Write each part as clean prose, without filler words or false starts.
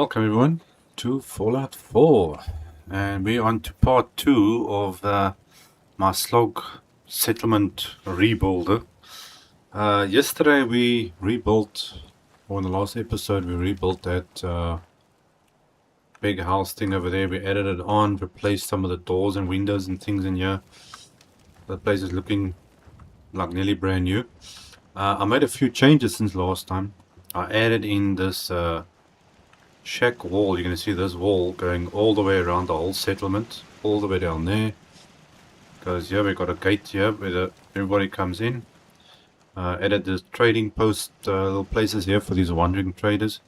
Welcome everyone to Fallout 4, and we're on to part 2 of my Slog settlement rebuilder. Yesterday we rebuilt, or in the last episode we rebuilt that big house thing over there. We added it on, replaced some of the doors and windows and things in here. The place is looking like nearly brand new. I made a few changes since last time. I added in this shack wall. You're going to see this wall going all the way around the whole settlement, all the way down there. Because here we got a gate here where everybody comes in. Added the trading post little places here for these wandering traders.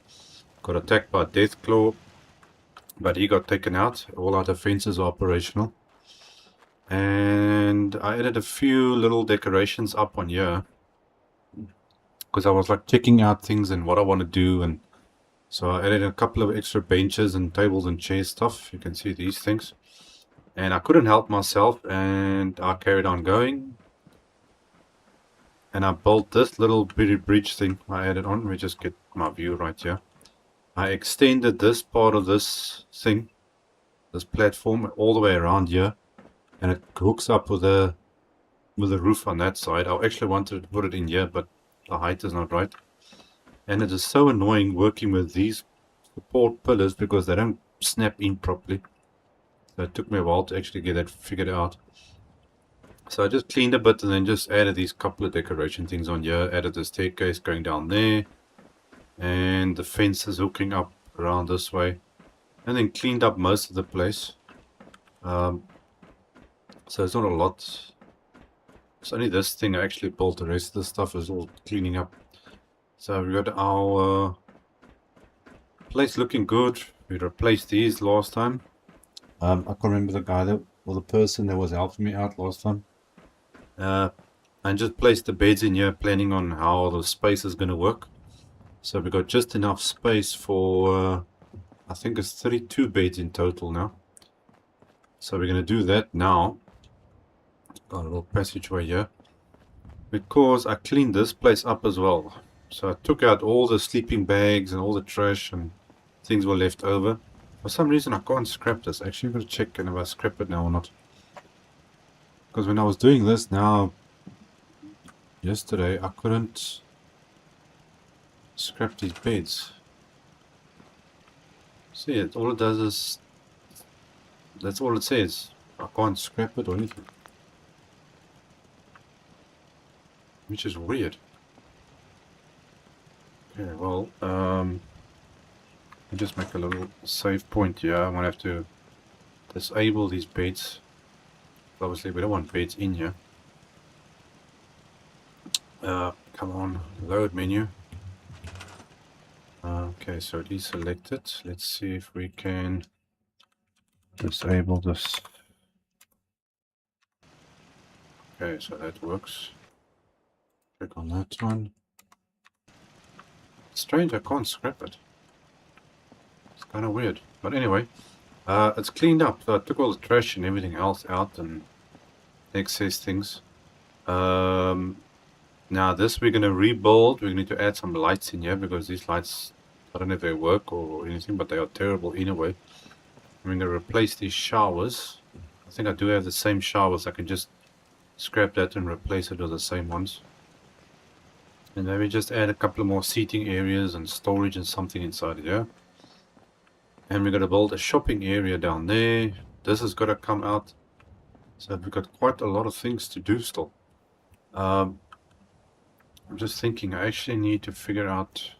Got attacked by Deathclaw, but he got taken out. All our defenses are operational. And I added a few little decorations up on here, because I was like checking out things and what I want to do, and so I added a couple of extra benches and tables and chair stuff. You can see these things. And I couldn't help myself, and I carried on going. And I built this little bitty bridge thing I added on. Let me just get my view right here. I extended this part of this thing, this platform, all the way around here. And it hooks up with a roof on that side. I actually wanted to put it in here, but the height is not right. And it is so annoying working with these support pillars because they don't snap in properly. So it took me a while to actually get that figured out. So I just cleaned a bit and then just added these couple of decoration things on here. Added the staircase going down there. And the fences hooking up around this way. And then cleaned up most of the place. So it's not a lot. It's only this thing I actually built. The rest of the stuff is all cleaning up. So we got our place looking good. We replaced these last time. I can't remember the guy that, or the person that was helping me out last time. And just placed the beds in here, planning on how the space is going to work. So we got just enough space for, I think it's 32 beds in total now. So we're going to do that now. Got a little passageway here. Because I cleaned this place up as well. So I took out all the sleeping bags and all the trash and things were left over. For some reason I can't scrap this. Actually, I'm going to check if I scrap it now or not. Because when I was doing this now, yesterday, I couldn't scrap these beds. See it, all it does is, that's all it says. I can't scrap it or anything. Which is weird. Okay, well, I'll just make a little save point here. I'm gonna have to disable these beds. Obviously, we don't want beds in here. Come on, load menu. Okay, so deselect. Let's see if we can disable this. Okay, so that works. Click on that one. Strange, I can't scrap it. It's kind of weird. But anyway, it's cleaned up. So I took all the trash and everything else out and excess things. Now this we're going to rebuild. We need to add some lights in here because these lights, I don't know if they work or anything, but they are terrible anyway. I'm going to replace these showers. I think I do have the same showers. I can just scrap that and replace it with the same ones. And then we just add a couple of more seating areas and storage and something inside here. And we're going to build a shopping area down there. This has got to come out. So we've got quite a lot of things to do still. I'm just thinking I actually need to figure out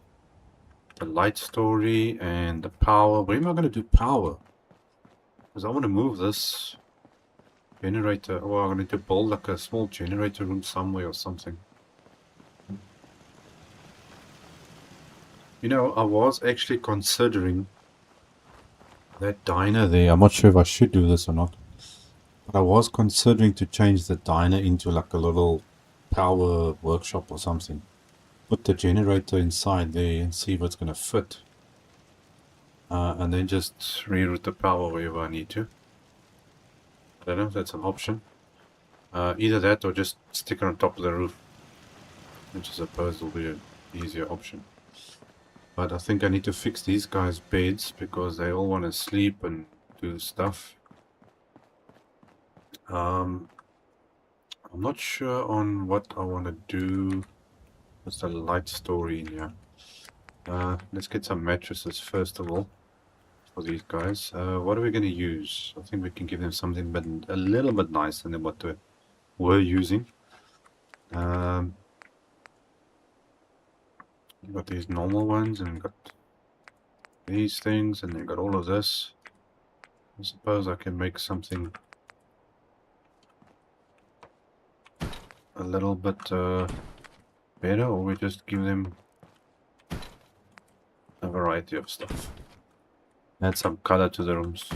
the light story and the power. Where am I going to do power? Because I want to move this generator. Oh, I need to build like a small generator room somewhere or something. You know, I was actually considering that diner there. I'm not sure if I should do this or not. But I was considering to change the diner into like a little power workshop or something. Put the generator inside there and see if it's going to fit. And then just reroute the power wherever I need to. I don't know if that's an option. Either that or just stick it on top of the roof. Which I suppose will be an easier option. But I think I need to fix these guys' beds because they all want to sleep and do stuff. I'm not sure on what I want to do with the light story in here. Let's get some mattresses first of all for these guys. What are we going to use? I think we can give them something but a little bit nicer than what they were using. You've got these normal ones and got these things and then got all of this. I suppose I can make something a little bit better, or we just give them a variety of stuff. Add some color to the rooms.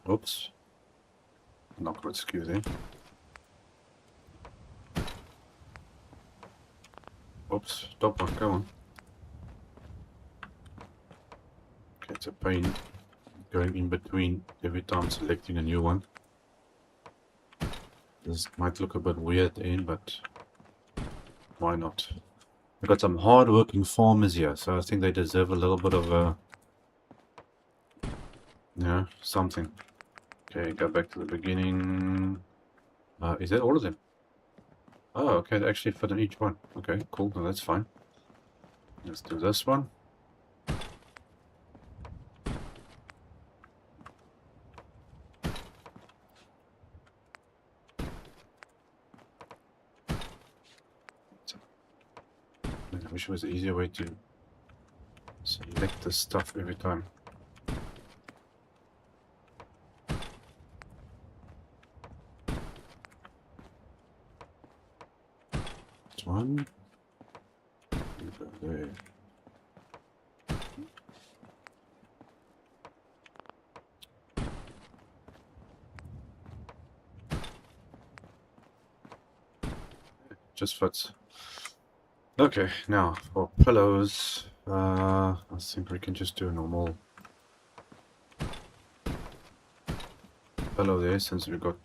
Oops. Not good skew there. Oops, top one, come on. Okay, it's a pain going in between every time selecting a new one. This might look a bit weird in, but why not? We've got some hard-working farmers here, so I think they deserve a little bit of a... yeah, something. Okay, go back to the beginning. Is that all of them? Oh, okay, they actually fit in each one. Okay, cool, no, that's fine. Let's do this one. I wish it was an easier way to select the stuff every time. This one. Go there. Just fits. Okay, now for pillows, I think we can just do a normal pillow there since we've got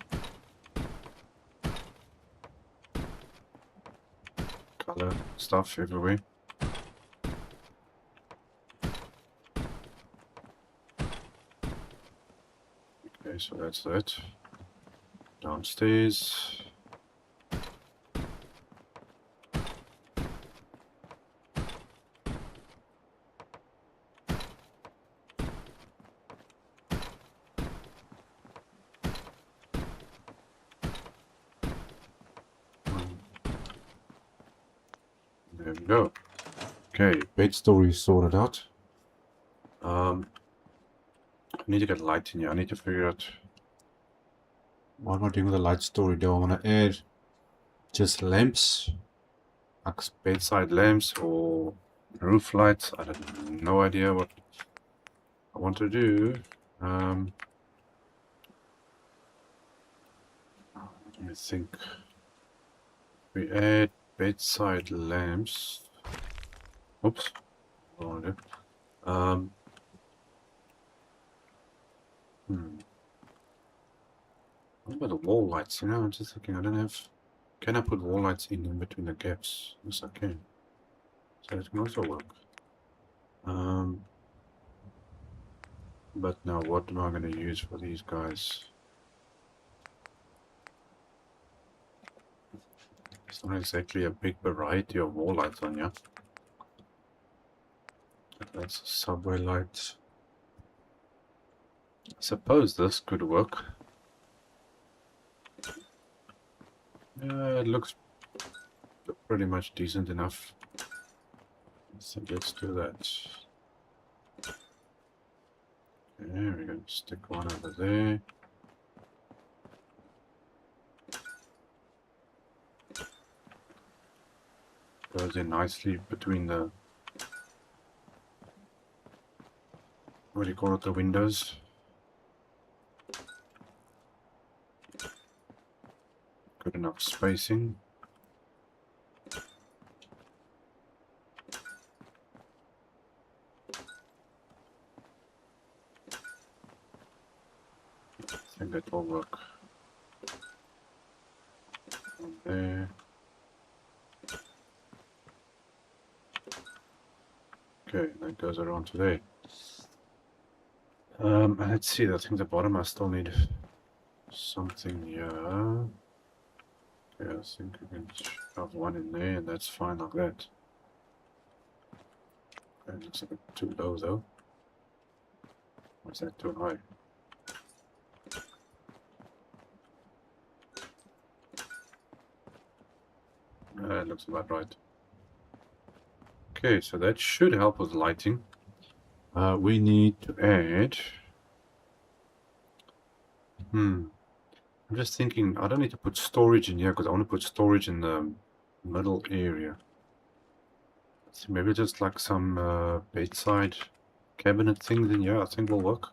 color stuff everywhere. Okay, so that's that. Downstairs. There we go. Okay, bed story sorted out. I need to get light in here. I need to figure out what am I doing with the light story. Do I want to add just lamps, like bedside lamps or roof lights? I have no idea what I want to do. Let me think. We add bedside lamps. Oops. What do I do? What about the wall lights? You know, I'm just thinking I don't have... Can I put wall lights in between the gaps? Yes, I can. So it can also work. But now what am I going to use for these guys? It's not exactly a big variety of wall lights on here. That's a subway light. I suppose this could work. Yeah, it looks pretty much decent enough. So let's do that. Okay, we're going to stick one over there. Goes in nicely between the... what do you call it? The windows. Good enough spacing. I think that will work. There. Okay, that goes around today. Let's see, I think the bottom I still need something here. Yeah, I think we can shove one in there and that's fine like that. That looks a bit too low though. Or is that too high? That looks about right. Okay, so that should help with lighting. We need to add... I'm just thinking, I don't need to put storage in here because I want to put storage in the middle area. So maybe just like some bedside cabinet things in here, I think will work.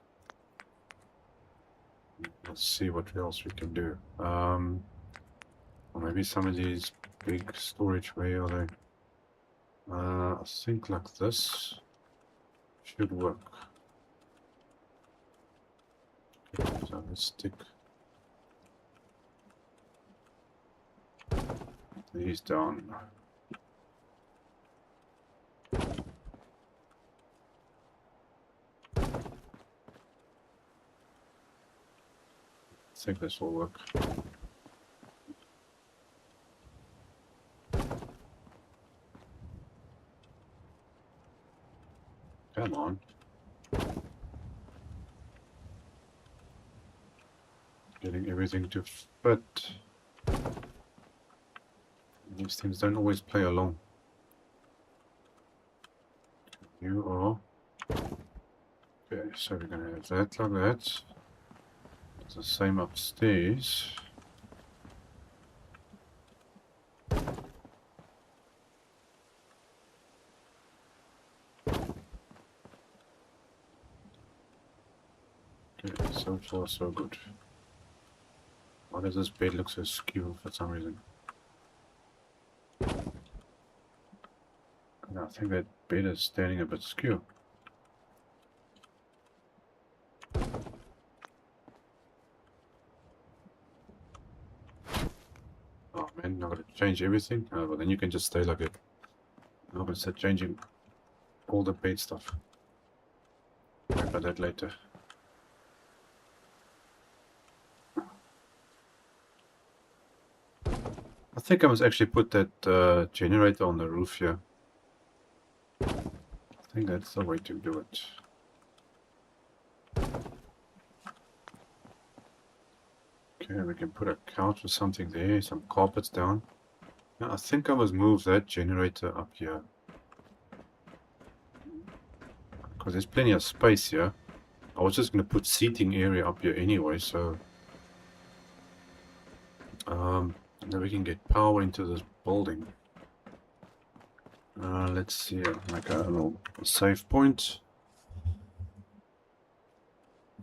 Let's see what else we can do. Or maybe some of these big storage, where are they? I think like this should work. Okay, so let's stick these down. I think this will work. Come on. Getting everything to fit. These things don't always play along. You are... Okay, so we're going to have that like that. It's the same upstairs. Okay, so far so good. Why does this bed look so skew for some reason? I think that bed is standing a bit skew. Oh man, I've got to change everything. Well then you can just stay like it. I'm going to start changing all the bed stuff. Worry about that later. I think I must actually put that generator on the roof here. I think that's the way to do it. Okay, we can put a couch or something there, some carpets down. Now, I think I must move that generator up here. Because there's plenty of space here. I was just going to put seating area up here anyway, so... then we can get power into this building. Let's see, like a little save point.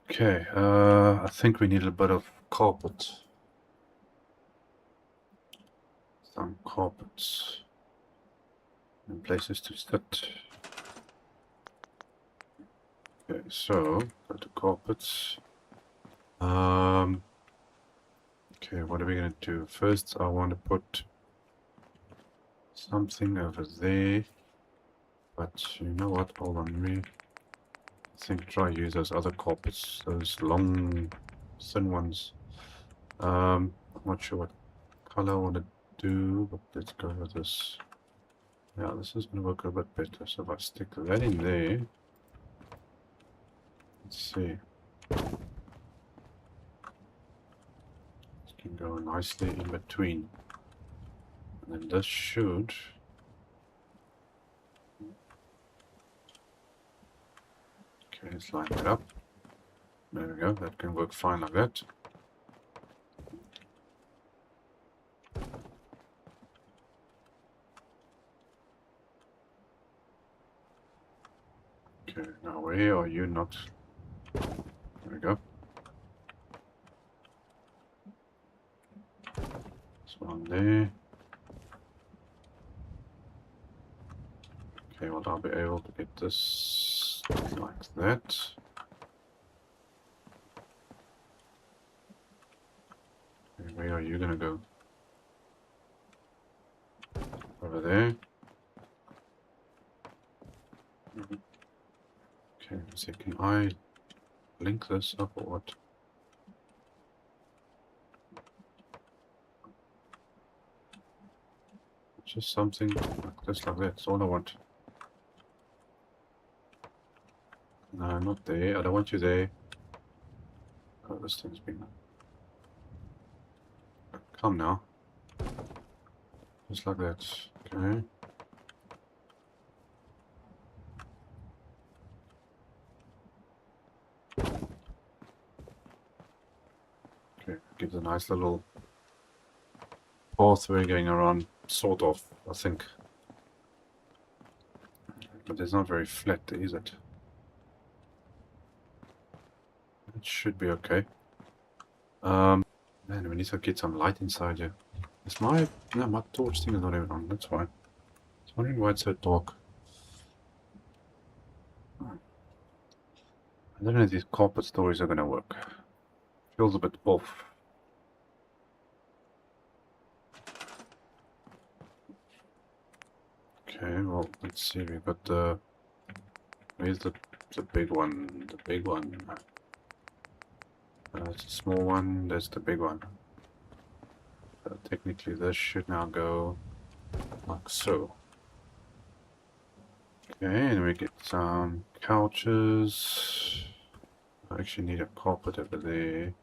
Okay, I think we need a bit of carpet. Some carpets. And places to sit. Okay, so, go to carpets. Okay, what are we going to do? First, I want to put something over there. But you know what? Hold on, I think try use those other carpets, those long, thin ones. I'm not sure what color I want to do, but let's go with this. Yeah, this is going to work a bit better. So if I stick that in there, let's see. It can go nicely in between. And then this should... Okay, let's line that up. There we go, that can work fine like that. Okay, now where are you not? There we go. This one there. Okay, well I'll be able to get this like that. Okay, where are you gonna go? Over there. Okay, so can I link this up or what? Just something like this, like that. That's all I want. No, not there. I don't want you there. Oh, this thing's been... Come now. Just like that. Okay. Okay, gives a nice little pathway going around, sort of, I think. But it's not very flat, is it? It should be okay. Man, we need to get some light inside here. Is my... No, my torch thing is not even on, that's fine. I was wondering why it's so dark. I don't know if these carpet stories are gonna work. Feels a bit off. Okay, well, let's see. We've got the... Where's the big one? The big one. That's a small one. That's the big one. Technically, this should now go like so. Okay, and we get some couches. I actually need a carpet over there.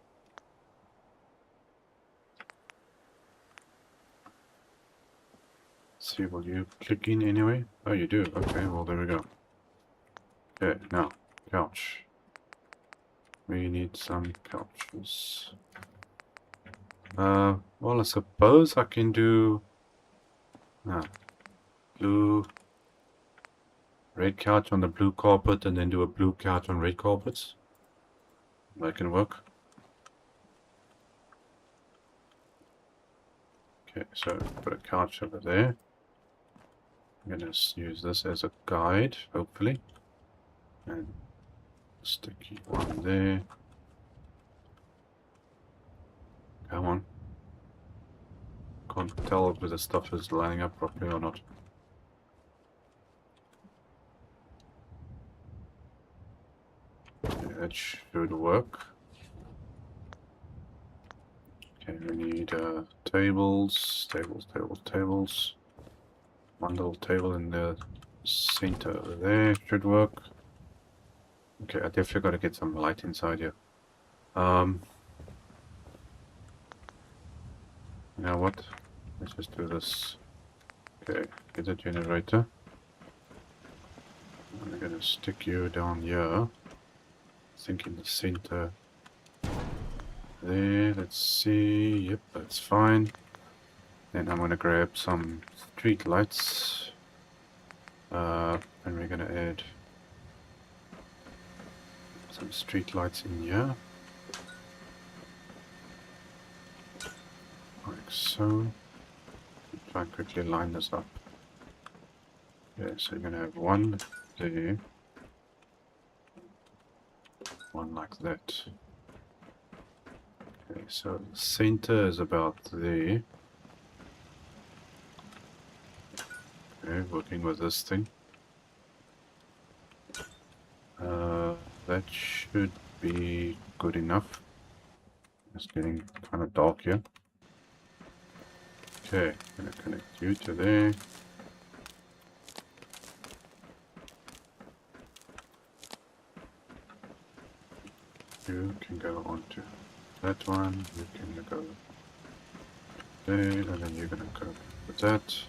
Let's see, will you click in anyway? Oh, you do. Okay, well, there we go. Okay, now, couch. We need some couches. Well, I suppose I can do blue, red couch on the blue carpet and then do a blue couch on red carpets. That can work. Okay, so put a couch over there. I'm gonna use this as a guide, hopefully. And sticky one there. Come on. Can't tell if the stuff is lining up properly or not. Okay, that should work. Okay, we need tables. One little table in the center over there should work. Okay, I definitely got to get some light inside here. You know what? Let's just do this. Okay, get a generator. I'm gonna stick you down here. I think in the center. There, let's see. Yep, that's fine. Then I'm gonna grab some street lights. And we're gonna add some street lights in here. Like so. Try and quickly line this up. Okay, so you're gonna have one there. One like that. Okay, so the center is about there. Okay, working with this thing. That should be good enough. It's getting kind of dark here. Okay, I'm gonna connect you to there. You can go on to that one. You can go there, and then you're gonna go with that.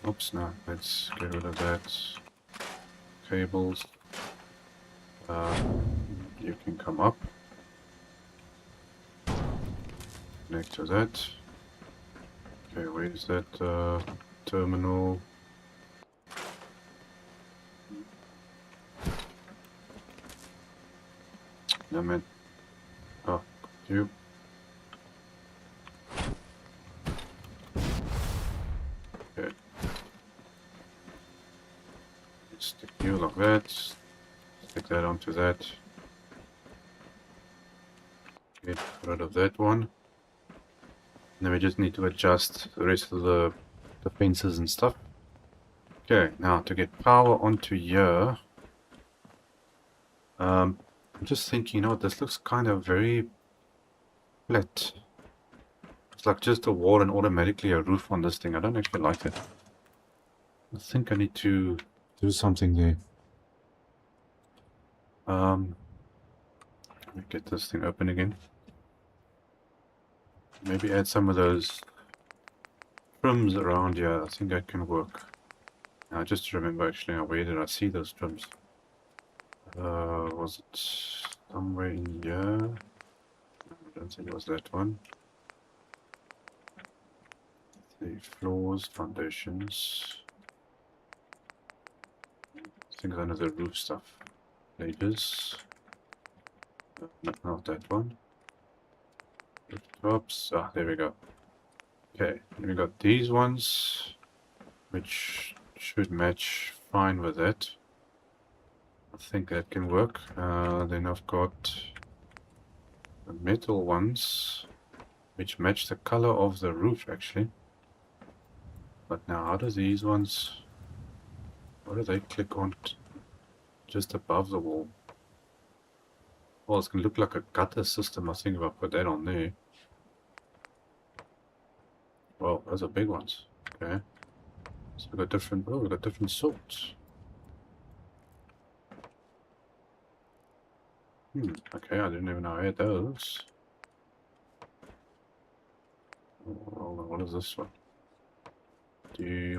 Oops, no, let's get rid of that. Cables. You can come up. Connect to that. Okay, where's that terminal? Damn it. Oh, you. Okay. Stick you like that. Stick that onto that. Get rid of that one. And then we just need to adjust the rest of the fences and stuff. Okay, now to get power onto here. I'm just thinking, you know what, this looks kind of very flat. It's like just a wall and automatically a roof on this thing. I don't actually like it. I think I need to do something there. Let me get this thing open again. Maybe add some of those trims around here. I think that can work. Now just remember actually, where did I see those trims? Was it somewhere in here? I don't think it was that one. The floors, foundations. I think it's under the roof stuff. Pages. Not that one. Rooftops. Ah, there we go. Okay, then we got these ones, which should match fine with that. I think that can work. Then I've got the metal ones, which match the color of the roof actually. But now, how do these ones? What do they click on? Just above the wall. Well, it's gonna look like a gutter system. I think if I put that on there. Well, those are big ones. Okay. So we've got different. Oh, we've got different sorts. Okay, I didn't even know I had those. Oh, what is this one?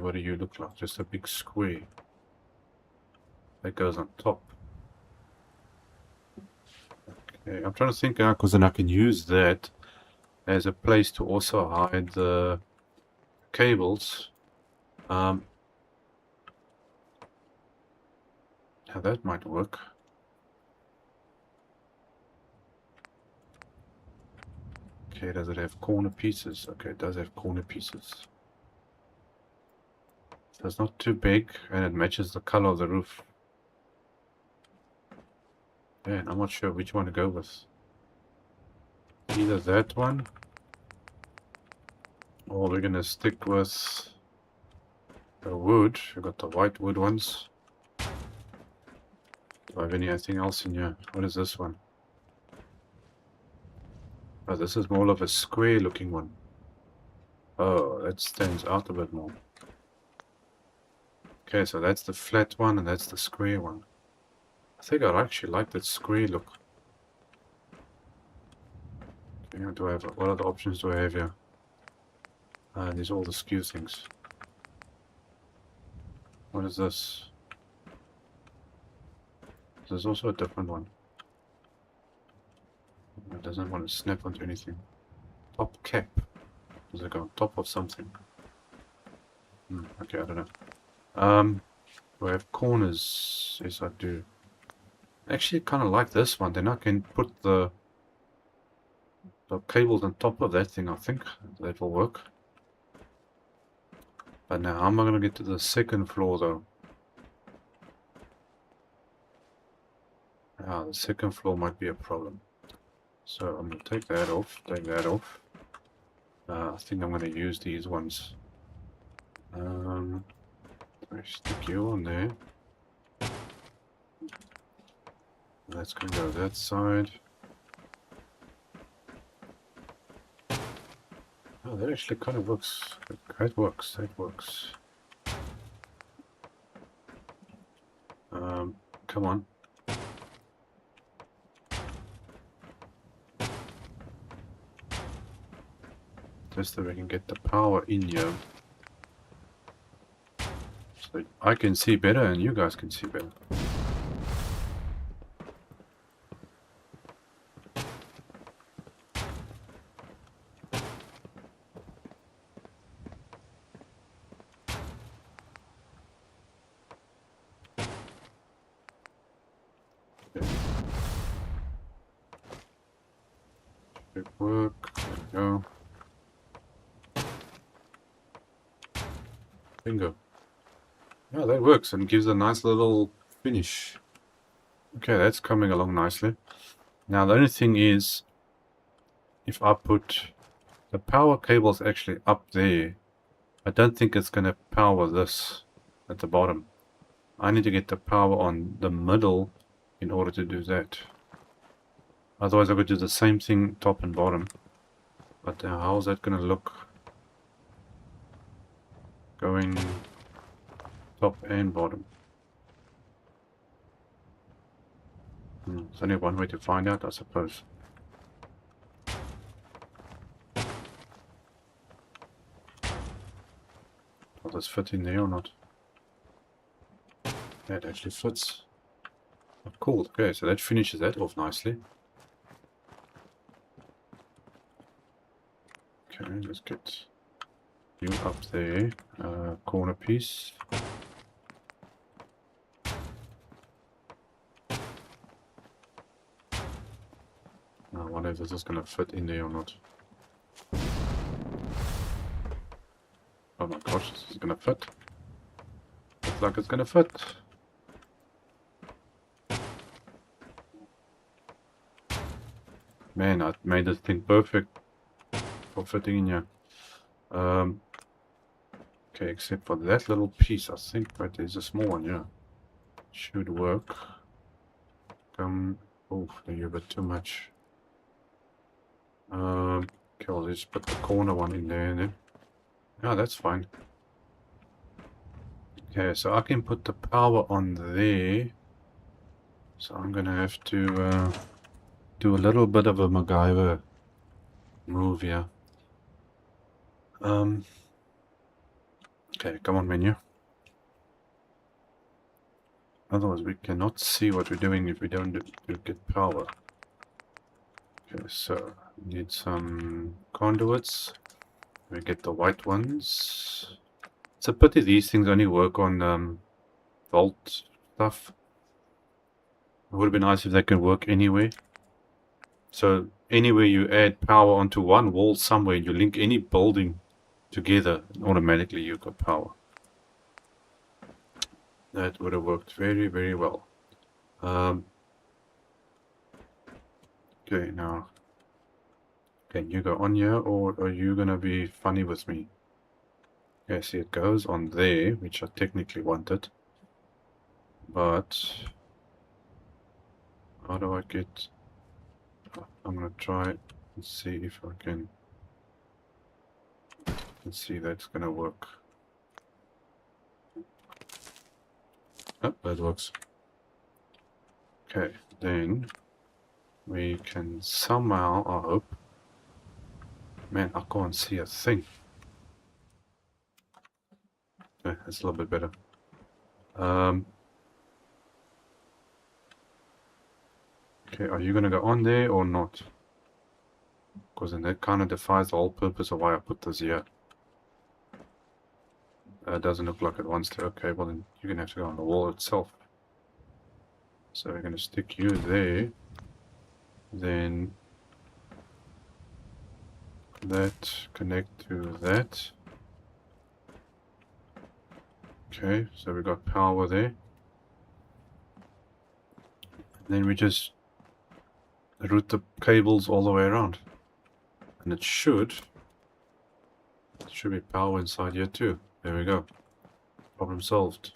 What do you look like? Just a big square. That goes on top. Okay, I'm trying to think now, because then I can use that as a place to also hide the cables. Now that might work. Okay, does it have corner pieces? Okay, it does have corner pieces. So it's not too big, and it matches the color of the roof. Man, I'm not sure which one to go with. Either that one, or we're gonna stick with the wood. We've got the white wood ones. Do I have anything else in here? What is this one? Oh, this is more of a square looking one. Oh, that stands out a bit more. Okay, so that's the flat one and that's the square one. I think I actually like that square look. Okay, what do I have? What other options do I have here? These are all the skew things. What is this? There's also a different one. It doesn't want to snap onto anything. Top cap. Does it go on top of something? Okay, I don't know. Do I have corners? Yes, I do. Actually, kind of like this one. Then I can put the cables on top of that thing. I think that will work. But now, how am I going to get to the second floor, though? Ah, the second floor might be a problem. So I'm going to take that off. Take that off. I think I'm going to use these ones. Stick you on there. That's going to go that side. Oh, that actually kind of works. That works. That works. Come on. Just so we can get the power in here. So I can see better and you guys can see better. Should work. There we go. Bingo. Yeah, that works and gives a nice little finish. Okay, that's coming along nicely. Now the only thing is, if I put the power cables actually up there, I don't think it's going to power this. at the bottom. I need to get the power on the middle in order to do that. Otherwise I would do the same thing top and bottom. But how's that gonna look? Going top and bottom. There's only one way to find out, I suppose. Will this fit in there or not? That actually fits. Oh, cool. Okay, so that finishes that off nicely. Okay, let's get you up there. Corner piece. I wonder if this is going to fit in there or not. Oh my gosh, this is going to fit. Looks like it's going to fit. Man, I made this thing perfect for fitting in here. Okay, except for that little piece, I think, but there's a small one, yeah. Should work. Oh, you're a bit too much. Okay, well, let's put the corner one in there and then. Yeah, that's fine. Okay, so I can put the power on there. So I'm gonna have to do a little bit of a MacGyver move here. Okay, come on, menu. Otherwise we cannot see what we're doing if we don't get power. Okay, so we need some conduits. We get the white ones. It's a pity these things only work on vault stuff. It would have been nice if they could work anywhere. So anywhere you add power onto one wall somewhere, you link any building together, automatically you got power. That would have worked very, very well. Okay, now, can you go on here, or are you gonna be funny with me? Okay, see, it goes on there, which I technically wanted. But how do I get... I'm gonna try and see if I can... Let's see, that's gonna work. Oh, that works. Okay, then we can somehow, I hope... Man, I can't see a thing. Okay, that's a little bit better. Okay, are you gonna go on there or not? Because then that kind of defies the whole purpose of why I put this here. It doesn't look like it wants to. Okay, well then you're gonna have to go on the wall itself. So we're gonna stick you there. Then that connect to that. Okay, so we got power there. Then we just route the cables all the way around. And it should be power inside here too. There we go. Problem solved.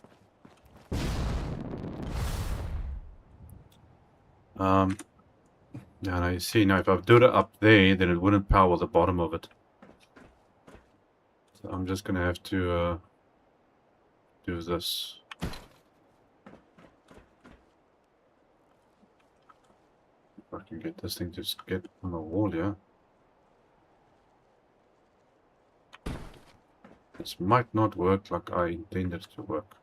Now you see, now if I do it up there, then it wouldn't power the bottom of it. So I'm just gonna have to do this. If I can get this thing to get on the wall, yeah. This might not work like I intended it to work.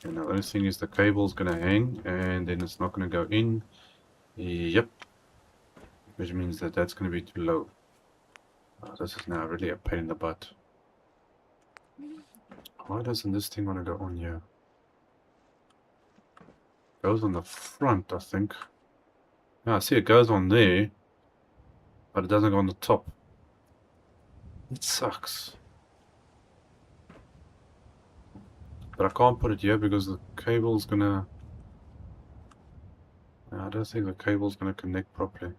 And the only thing is the cable's gonna hang and then it's not gonna go in. Yep. Which means that that's gonna be too low. This is now really a pain in the butt. Why doesn't this thing want to go on here? Goes on the front, I think. Yeah, I see it goes on there, but it doesn't go on the top. It sucks. But I can't put it here because the cable's gonna... I don't think the cable's gonna connect properly.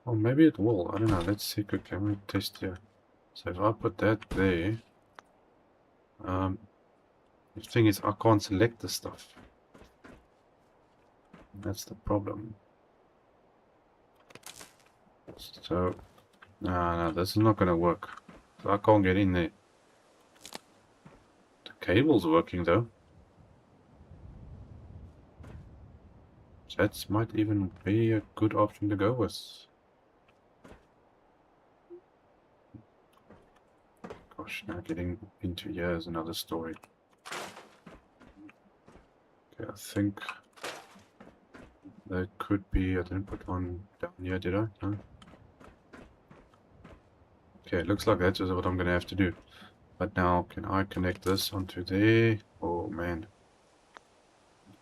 Or maybe it will. I don't know. Let's see quickly. I'm going to test here. So if I put that there, the thing is I can't select the stuff. That's the problem. So, no, this is not going to work. So I can't get in there. The cable's working though. That might even be a good option to go with. Gosh, now getting into here is another story. Okay, I think that could be. I didn't put one down here, did I? No. Okay, it looks like that's just what I'm going to have to do. But now, can I connect this onto there? Oh man.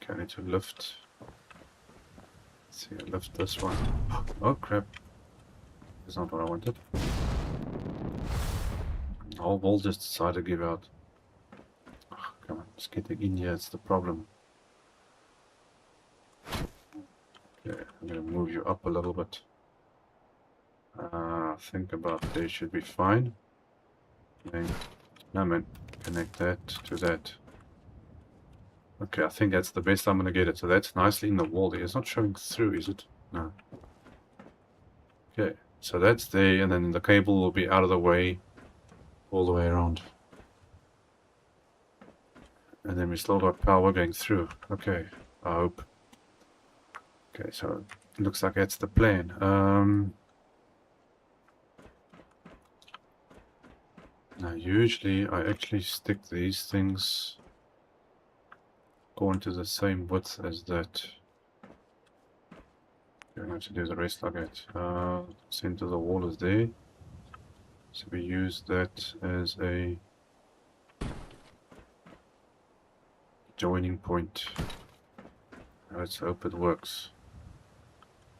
Okay, I need to lift. Let's see, I lift this one. Oh crap. That's not what I wanted. All wall just decided to give out. Oh, come on, just getting in here, it's the problem. Okay, I'm going to move you up a little bit. Think about they should be fine. Okay. No man, connect that to that. Okay, I think that's the best I'm going to get it. So that's nicely in the wall there. It's not showing through, is it? No. Okay, so that's there, and then the cable will be out of the way all the way around. And then we still got power going through. Okay, I hope. Okay, so it looks like that's the plan. Now usually I actually stick these things going to the same width as that. I'm going to do the rest like that. Center of the wall is there. So we use that as a joining point. Let's hope it works.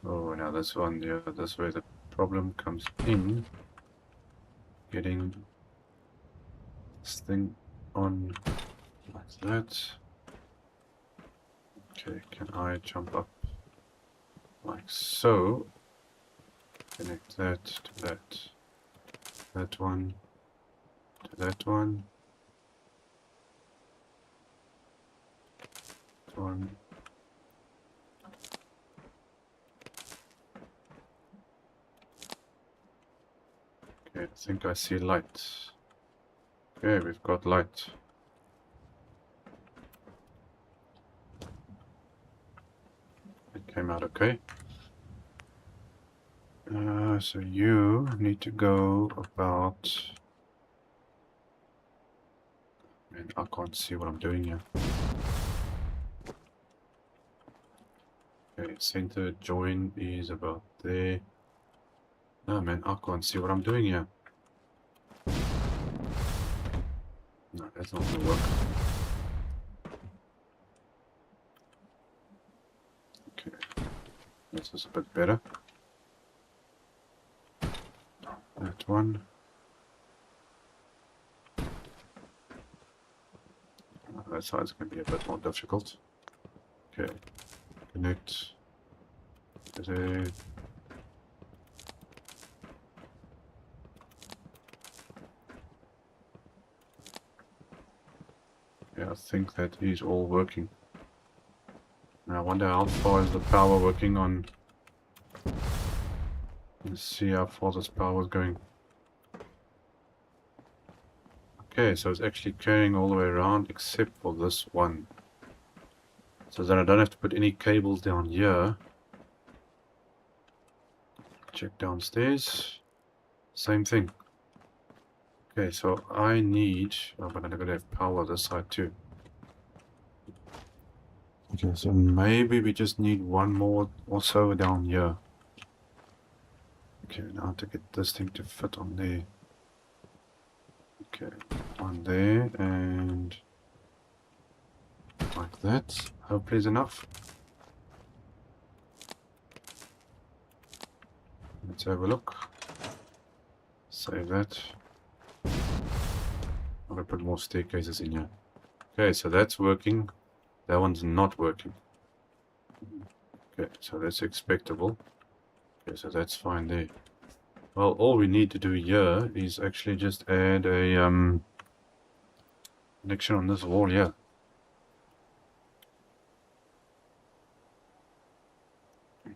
Oh, now this one, yeah, that's where the problem comes in. Getting this thing on like that. Okay, can I jump up like so? Connect that to that. That one to that one. That one. Okay, I think I see light. Okay, we've got light. It came out okay. So you need to go about... Man, I can't see what I'm doing here. Okay, center join is about there. Oh man, I can't see what I'm doing here. No, that's not gonna work. Okay, this is a bit better. That one. That side's going to be a bit more difficult. Okay, connect. There. Yeah, I think that is all working. Now I wonder how far is the power working on. Let's see how far this power is going. Okay, so it's actually carrying all the way around except for this one. So that I don't have to put any cables down here. Check downstairs. Same thing. Okay, so I need... Oh, but I'm going to have power this side too. Okay, so maybe we just need one more or so down here. Okay, now to get this thing to fit on there. Okay, on there and like that. Hopefully is enough. Let's have a look. Save that. I'm gonna put more staircases in here. Okay, so that's working. That one's not working. Okay, so that's expectable. Okay, so that's fine there. Well, all we need to do here is actually just add a connection on this wall here.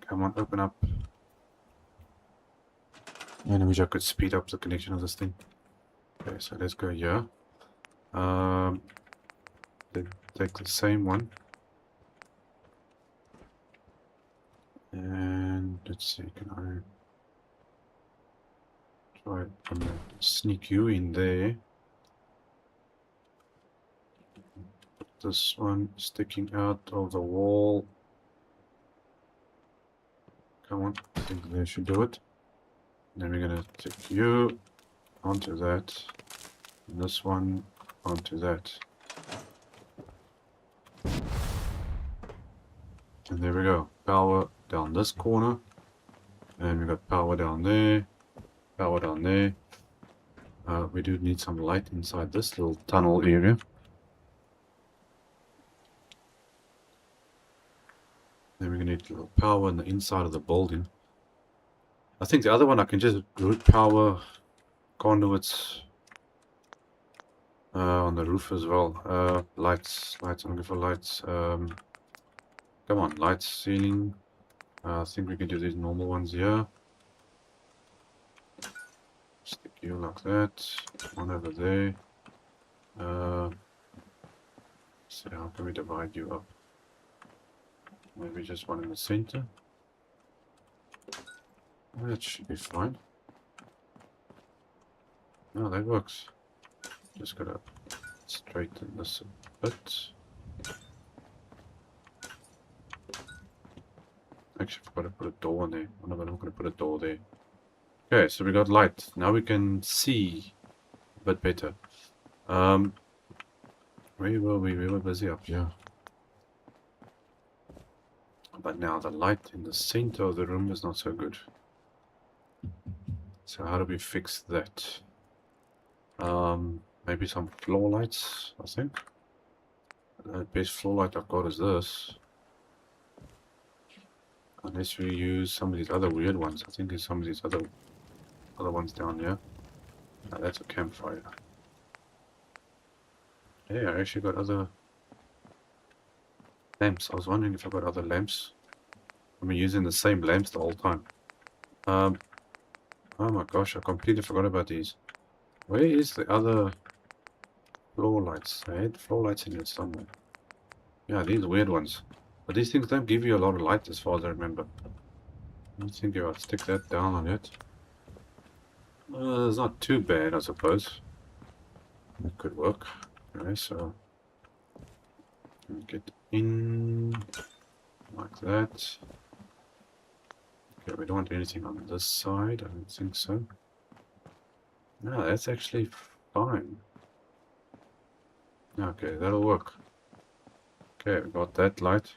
Come on, open up. And I wish I could speed up the connection of this thing. Okay, so let's go here. Then take the same one. And let's see, can I try it? I'm gonna sneak you in there. Put this one sticking out of the wall. Come on, I think they should do it. And then we're gonna take you onto that. And this one onto that. And there we go. Power down this corner. And we got power down there. Power down there. We do need some light inside this little tunnel area. Then we're going to need a little power on the inside of the building. I think the other one I can just route power conduits on the roof as well. Lights, I'm looking for lights. Come on, lights, ceiling. I think we can do these normal ones here. Stick you like that. One over there. So how can we divide you up? Maybe just one in the center. That should be fine. No, that works. Just gotta straighten this a bit. Actually, I forgot to put a door in there. I'm not gonna put a door there. Okay, so we got light. Now we can see a bit better. Where were we? We were busy up here. But now the light in the center of the room is not so good. So how do we fix that? Maybe some floor lights, I think. The best floor light I've got is this. Unless we use some of these other weird ones. I think there's some of these other ones down here. Now that's a campfire. Yeah, I actually got other lamps. I was wondering if I got other lamps. I've been using the same lamps the whole time. Oh my gosh, I completely forgot about these. Where is the other floor lights? I had floor lights in here somewhere. Yeah, these weird ones. But these things don't give you a lot of light as far as I remember. I don't think I'll stick that down on it. It's not too bad, I suppose. It could work. Okay, so get in like that. Okay, we don't want anything on this side. I don't think so. No, that's actually fine. Okay, that'll work. Okay, we got that light.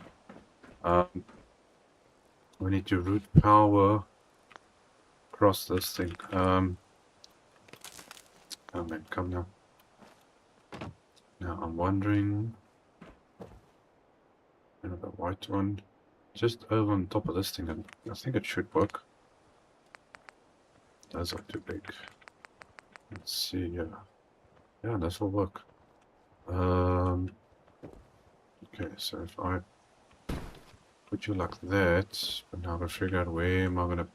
We need to route power across this thing. Oh man, come now. Now I'm wondering, another white one, just over on top of this thing, and I think it should work. Those are too big. Let's see, yeah, this will work. Okay, so if I put you like that, but now I gotta figure out where am I gonna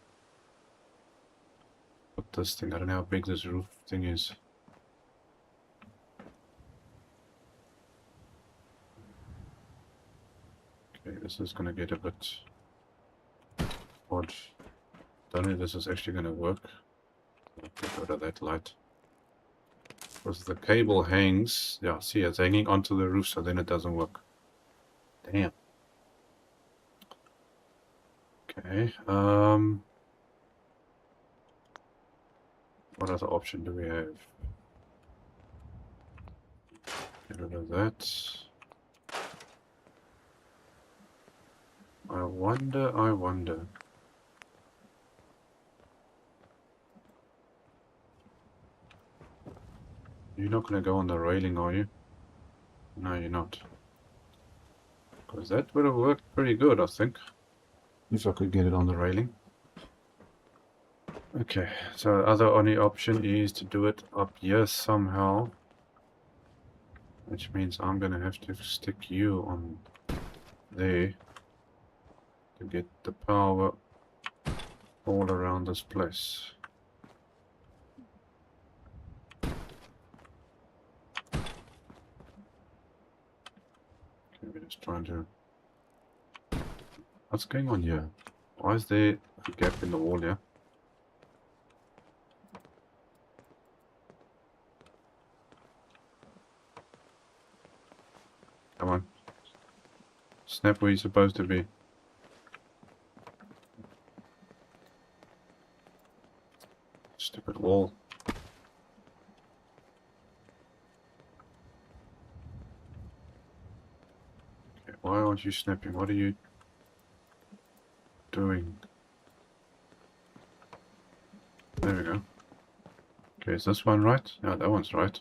put this thing. I don't know how big this roof thing is. Okay, this is gonna get a bit odd. Don't know if this is actually gonna work. I'll get rid of that light. Because the cable hangs, yeah, see, it's hanging onto the roof, so then it doesn't work. Damn. Okay, what other option do we have? Get rid of that. I wonder. You're not going to go on the railing, are you? No, you're not. Because that would have worked pretty good, I think. If I could get it on the railing. Okay, so the other only option is to do it up here somehow. Which means I'm gonna have to stick you on there to get the power all around this place. Okay, we're just trying to... What's going on here? Why is there a gap in the wall here? Come on. Snap where you're supposed to be. Stupid wall. Okay, why aren't you snapping? What are you doing? There we go. Okay, is this one right? No, that one's right.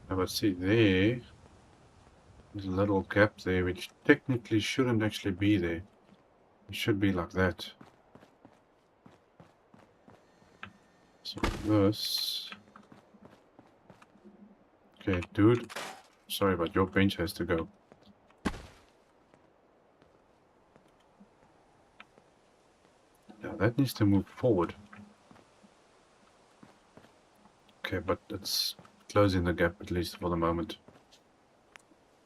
Now, but see, there's a little gap there, which technically shouldn't actually be there. It should be like that. So this... Okay, dude. Sorry, but your bench has to go. Now that needs to move forward. Okay, but it's closing the gap at least for the moment.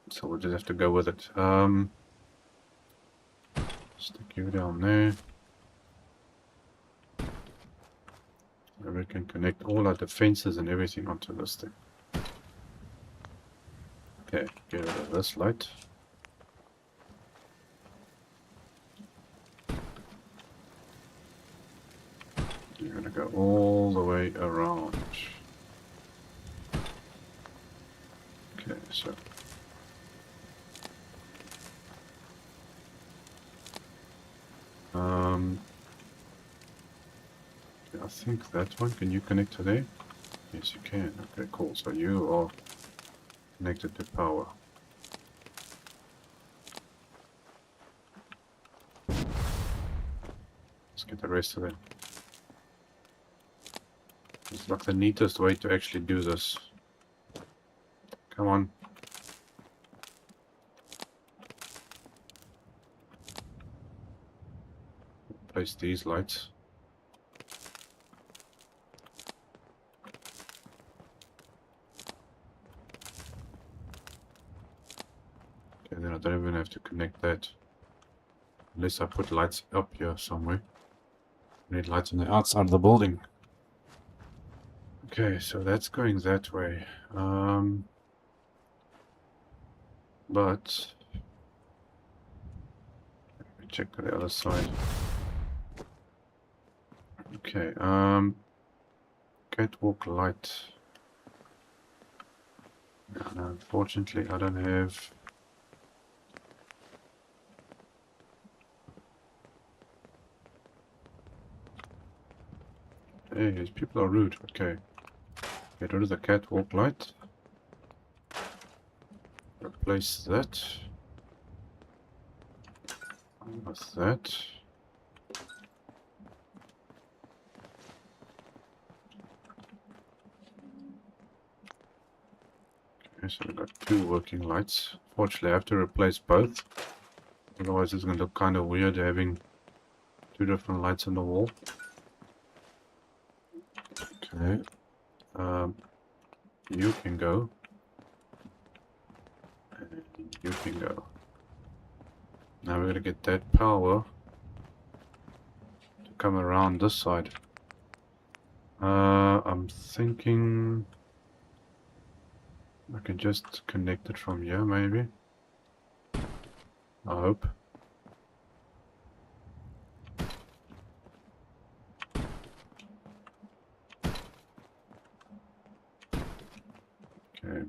So we'll just have to go with it. Stick you down there. And we can connect all our defenses and everything onto this thing. Okay, get rid of this light. You're gonna go all the way around. Okay, so I think that one, can you connect to there? Yes, you can. Okay, cool. So you are connected to power. Let's get the rest of it. It's like the neatest way to actually do this. Come on. Place these lights. Okay, then I don't even have to connect that. Unless I put lights up here somewhere. I need lights on the outside of the building. Okay, so that's going that way. But let me check to the other side. Okay, catwalk light. No, unfortunately, I don't have. Hey, these people are rude. Okay, get rid of the catwalk light. Replace that with that. Okay, so we've got two working lights. Fortunately, I have to replace both. Otherwise, it's going to look kind of weird having two different lights on the wall. Okay. You can go. And you can go. Now we're going to get that power to come around this side. I'm thinking I can just connect it from here, maybe. I hope. Okay.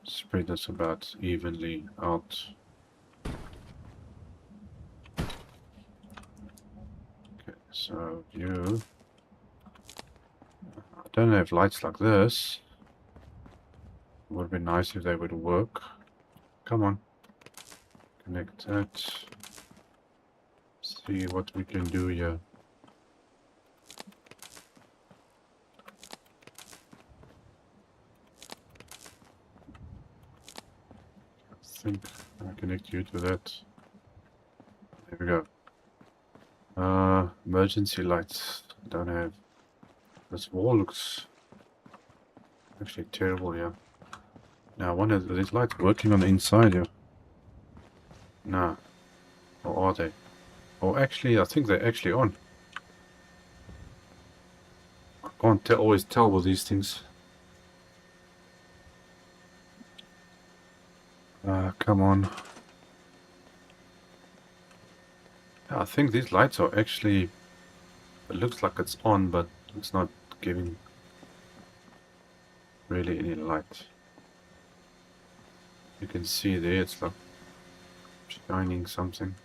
Spread this about evenly out. Okay, so you... I don't have lights like this. It would be nice if they would work. Come on. Connect that. See what we can do here. connect you to that. There we go. Emergency lights. Don't have. This wall looks actually terrible here. Now I wonder, are these lights working on the inside here? Nah. Or are they? Oh, actually, I think they're actually on. I can't always tell with these things. Come on. I think these lights are actually... It looks like it's on, but it's not giving really any light. You can see there, it's like shining something.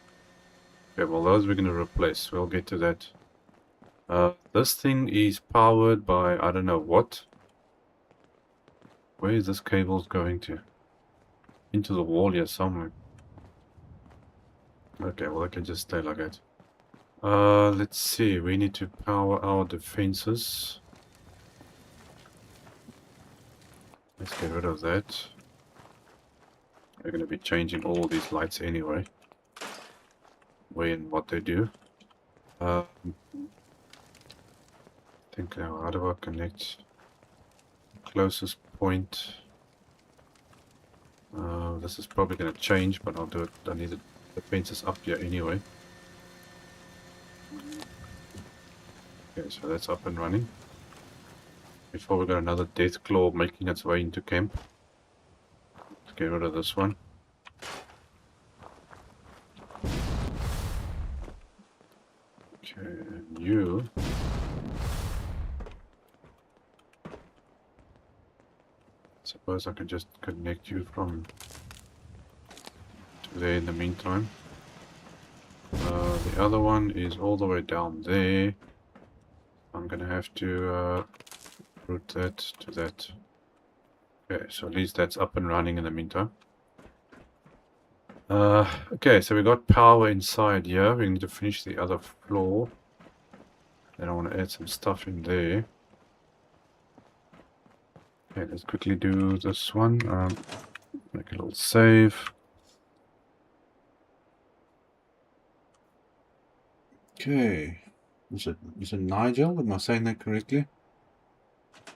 Okay, well those we're going to replace. We'll get to that. This thing is powered by, I don't know what. Where is this cable going to? Into the wall here somewhere. Okay, well I can just stay like that. Let's see, we need to power our defenses. Let's get rid of that. We're going to be changing all these lights anyway. Where and what they do. Think now, how do I connect closest point? This is probably going to change, but I'll do it. I need the fences up here anyway. Okay, so that's up and running. Before we got another death claw making its way into camp. Let's get rid of this one. Okay, and you. Suppose I can just connect you from to there in the meantime. The other one is all the way down there. I'm gonna have to route that to that. Okay, so at least that's up and running in the meantime. Okay, so we got power inside here. We need to finish the other floor. Then I want to add some stuff in there. Okay, let's quickly do this one. Make a little save. Okay. Is it Nigel? Am I saying that correctly?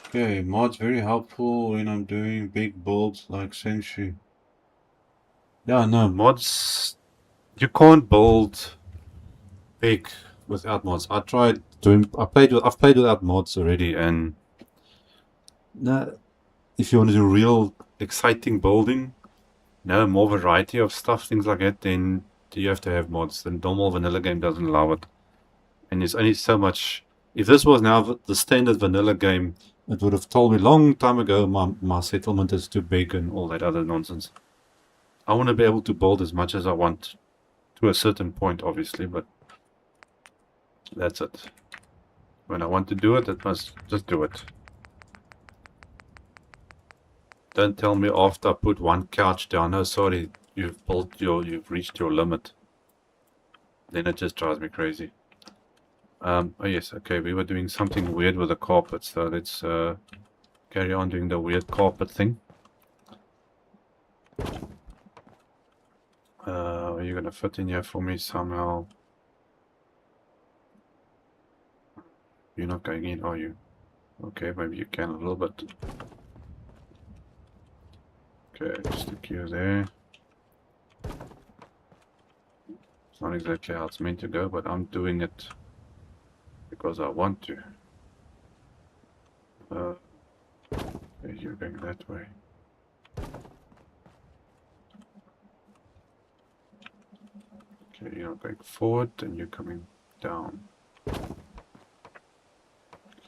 Okay, mods very helpful when I'm doing big builds like Sanctuary. Yeah, no, mods... You can't build big without mods. I've played without mods already, and... No, if you want to do real exciting building, no, more variety of stuff, things like that, then you have to have mods. The normal vanilla game doesn't allow it. And there's only so much... If this was now the standard vanilla game, it would have told me long time ago my settlement is too big and all that other nonsense. I want to be able to build as much as I want, to a certain point obviously, but that's it. When I want to do it, I must just do it. Don't tell me after I put one couch down, oh sorry, you've reached your limit. Then it just drives me crazy. Oh yes, okay, we were doing something weird with the carpet, so let's carry on doing the weird carpet thing. Are you gonna fit in here for me somehow? You're not going in, are you? Okay, maybe you can a little bit. Okay, stick you there. It's not exactly how it's meant to go, but I'm doing it because I want to. You're going that way. Okay, you're going forward and you're coming down.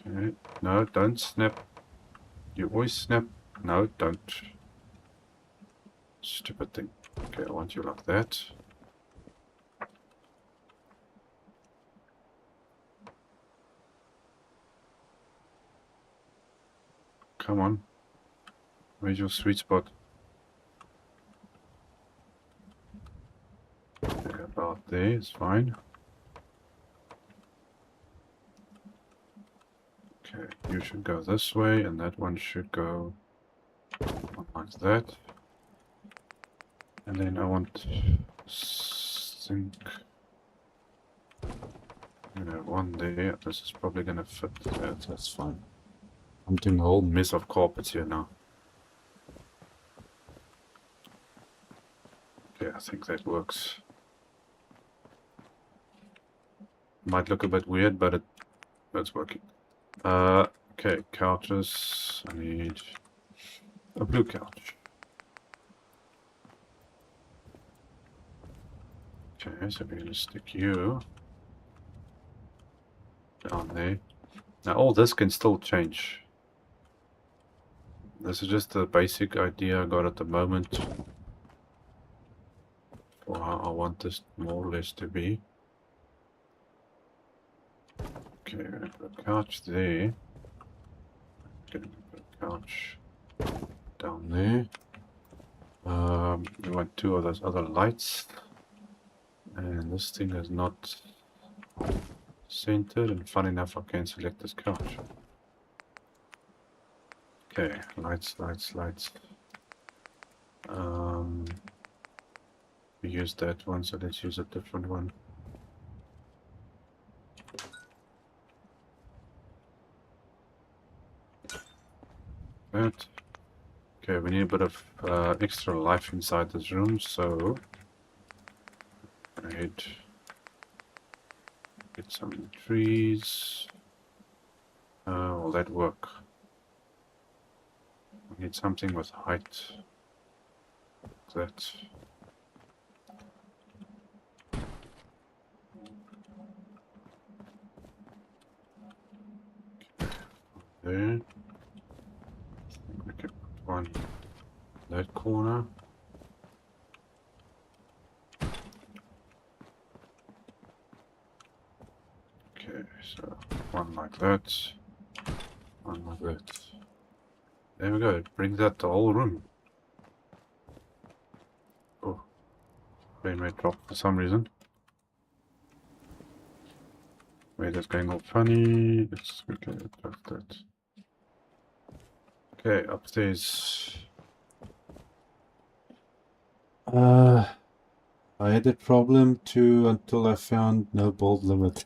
Okay, no, don't snap. You always snap. No, don't. Stupid thing. Okay, I want you like that. Come on. Where's your sweet spot? Okay, about there is fine. Okay, you should go this way, and that one should go like that. And then I want sink. One there. This is probably gonna fit. That's fine. I'm doing a whole mess of carpets here now. Okay, I think that works. Might look a bit weird, but it's working. Okay, couches. I need a blue couch. Okay, so we're gonna stick you down there. Now all this can still change. This is just the basic idea I got at the moment for how I want this more or less to be. Okay, we're gonna put a couch there. Gonna put a couch down there. We want two of those other lights. And this thing is not centered, and fun enough I can select this couch. Okay, lights. We used that one, so let's use a different one. That. Okay, we need a bit of extra life inside this room, so I'd get some trees. Will that work? We need something with height. That. There. We can put one in that corner. Okay, so one like that. One like that. There we go, it brings out the whole room. Oh, frame rate dropped for some reason. Wait, that's going all funny. Let's quickly adjust that. Okay, upstairs. I had a problem too until I found no build limit.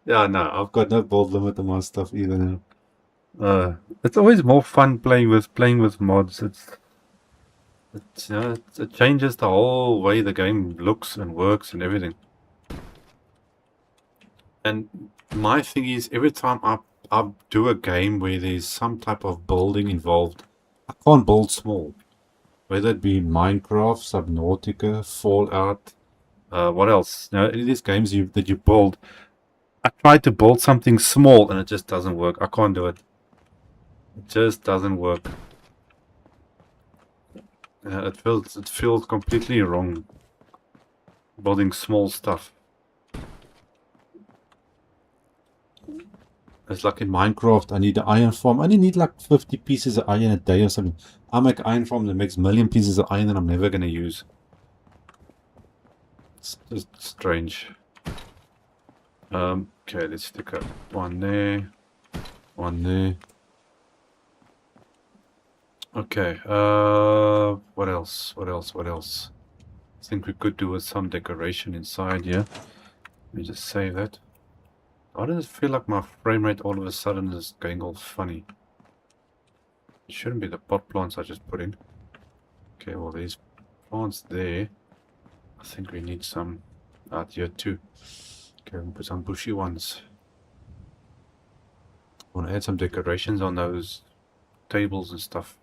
Yeah, no, I've got no build limit on my stuff either now. It's always more fun playing with mods. It changes the whole way the game looks and works and everything. And my thing is, every time I do a game where there's some type of building involved, I can't build small. Whether it be Minecraft, Subnautica, Fallout, what else? Now, in these games that you build, I try to build something small and it just doesn't work. I can't do it. It just doesn't work. It feels completely wrong. Building small stuff. It's like in Minecraft, I need an iron farm. I only need like 50 pieces of iron a day or something. I make an iron farm that makes a million pieces of iron that I'm never going to use. It's just strange. Okay, let's stick up one there. One there. Okay, what else? I think we could do with some decoration inside here. Let me just save that. Why does it feel like my frame rate all of a sudden is going all funny? It shouldn't be the pot plants I just put in. Okay, well these plants there. I think we need some out here too. Okay, we'll put some bushy ones. I want to add some decorations on those tables and stuff.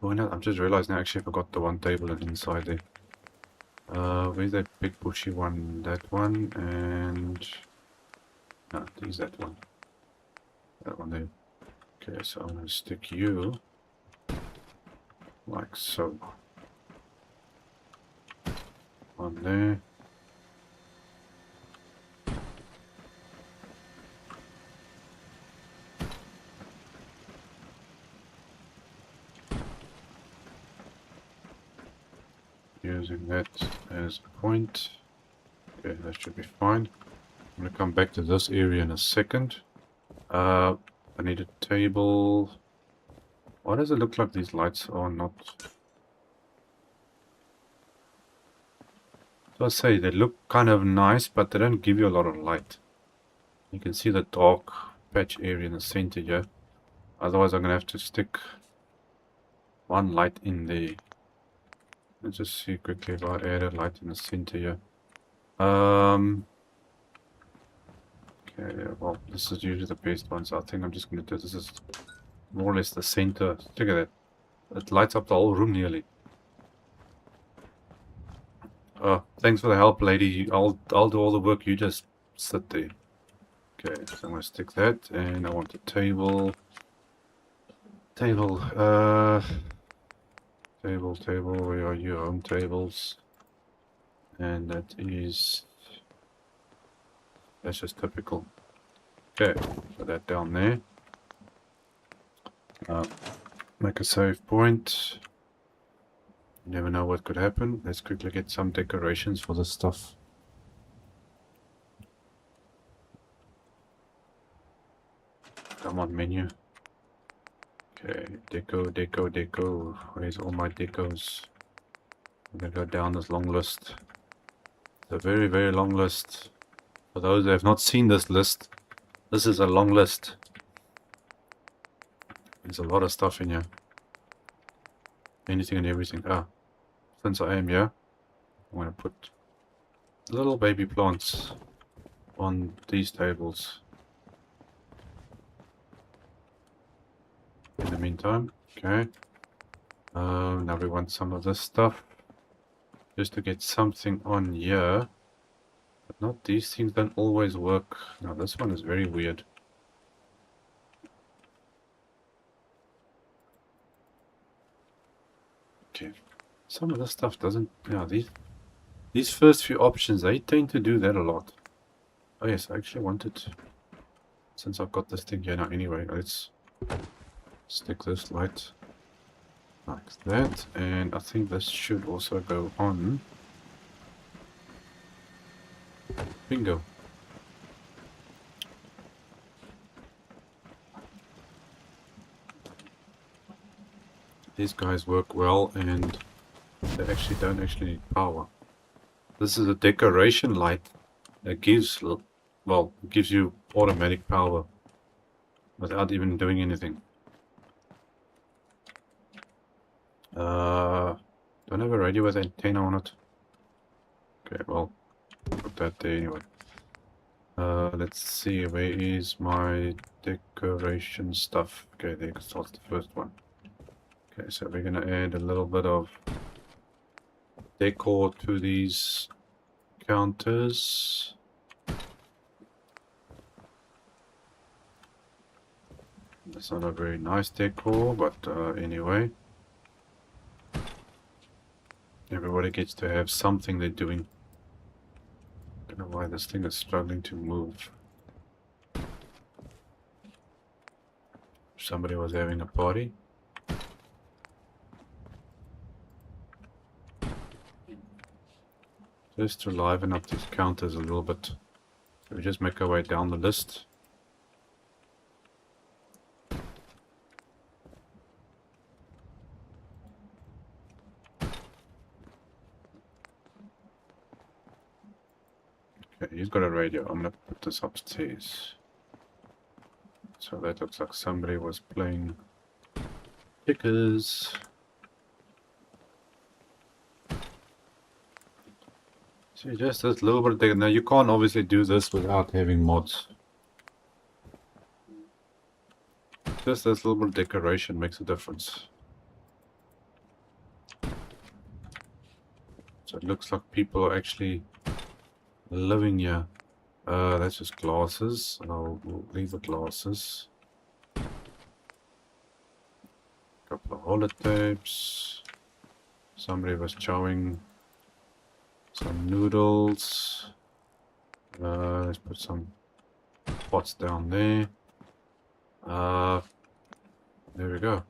Oh no, I'm just realizing I actually forgot the one table inside there. Where's that big bushy one? That one, and no, there's that one. That one there. Okay, so I'm going to stick you like so. One there. Using that as a point. Okay, that should be fine. I'm going to come back to this area in a second. I need a table. Why does it look like these lights are not... So I say they look kind of nice, but they don't give you a lot of light. You can see the dark patch area in the center here. Otherwise I'm gonna have to stick one light in there. Let's just see quickly if I add a light in the center here. Okay, well, this is usually the best one, so I think I'm just gonna do this is more or less the center. Look at that. It lights up the whole room nearly. Thanks for the help, lady. I'll do all the work, you just sit there. Okay, so I'm gonna stick that, and I want a table. Table, where are you? Home tables. And that's just typical. Okay, put that down there. Make a save point. You never know what could happen. Let's quickly get some decorations for this stuff. Come on, menu. Okay, deco. Where's all my decos? I'm gonna go down this long list. It's a very, very long list. For those that have not seen this list, this is a long list. There's a lot of stuff in here. Anything and everything. Since I am here, I'm gonna put little baby plants on these tables. In the meantime, okay. Now we want some of this stuff. Just to get something on here. But not these things don't always work. Now this one is very weird. Okay. Some of this stuff doesn't, these first few options, they tend to do that a lot. Oh yes, I actually wanted, since I've got this thing here now anyway, let's stick this light like that, and I think this should also go on. Bingo. These guys work well, and they actually don't need power. This is a decoration light that gives, well, gives you automatic power without even doing anything. Don't have a radio with antenna on it. Okay, well, put that there anyway. Let's see, where is my decoration stuff? Okay, there starts the first one. Okay, so we're gonna add a little bit of decor to these counters. That's not a very nice decor, but anyway. Everybody gets to have something they're doing. Don't know why this thing is struggling to move. Somebody was having a party. Just to liven up these counters a little bit. So we just make our way down the list. Okay, he's got a radio. I'm gonna put this upstairs. So that looks like somebody was playing checkers. See, just this little bit of thing. Now you can't obviously do this without having mods. Just this little bit of decoration makes a difference. So it looks like people are actually living here. That's just glasses. We'll leave the glasses. Couple of holotapes. Somebody was chowing some noodles. Let's put some pots down there. There we go.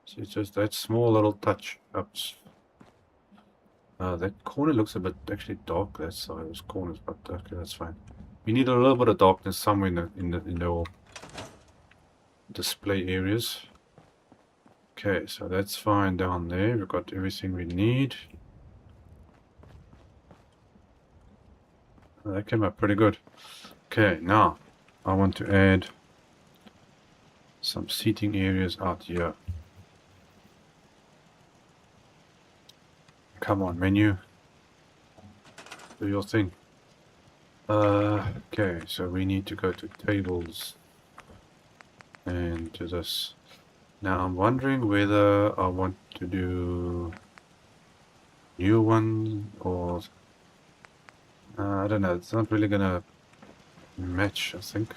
See, it's just that small little touch ups. That corner looks a bit actually dark. That side, those corners, but okay, that's fine. We need a little bit of darkness somewhere in the display areas. Okay, so that's fine down there. We've got everything we need. That came out pretty good. Okay, now I want to add some seating areas out here. Come on, menu. Do your thing. Okay, so we need to go to tables and to this. Now I'm wondering whether I want to do new one or I don't know. It's not really gonna match, I think,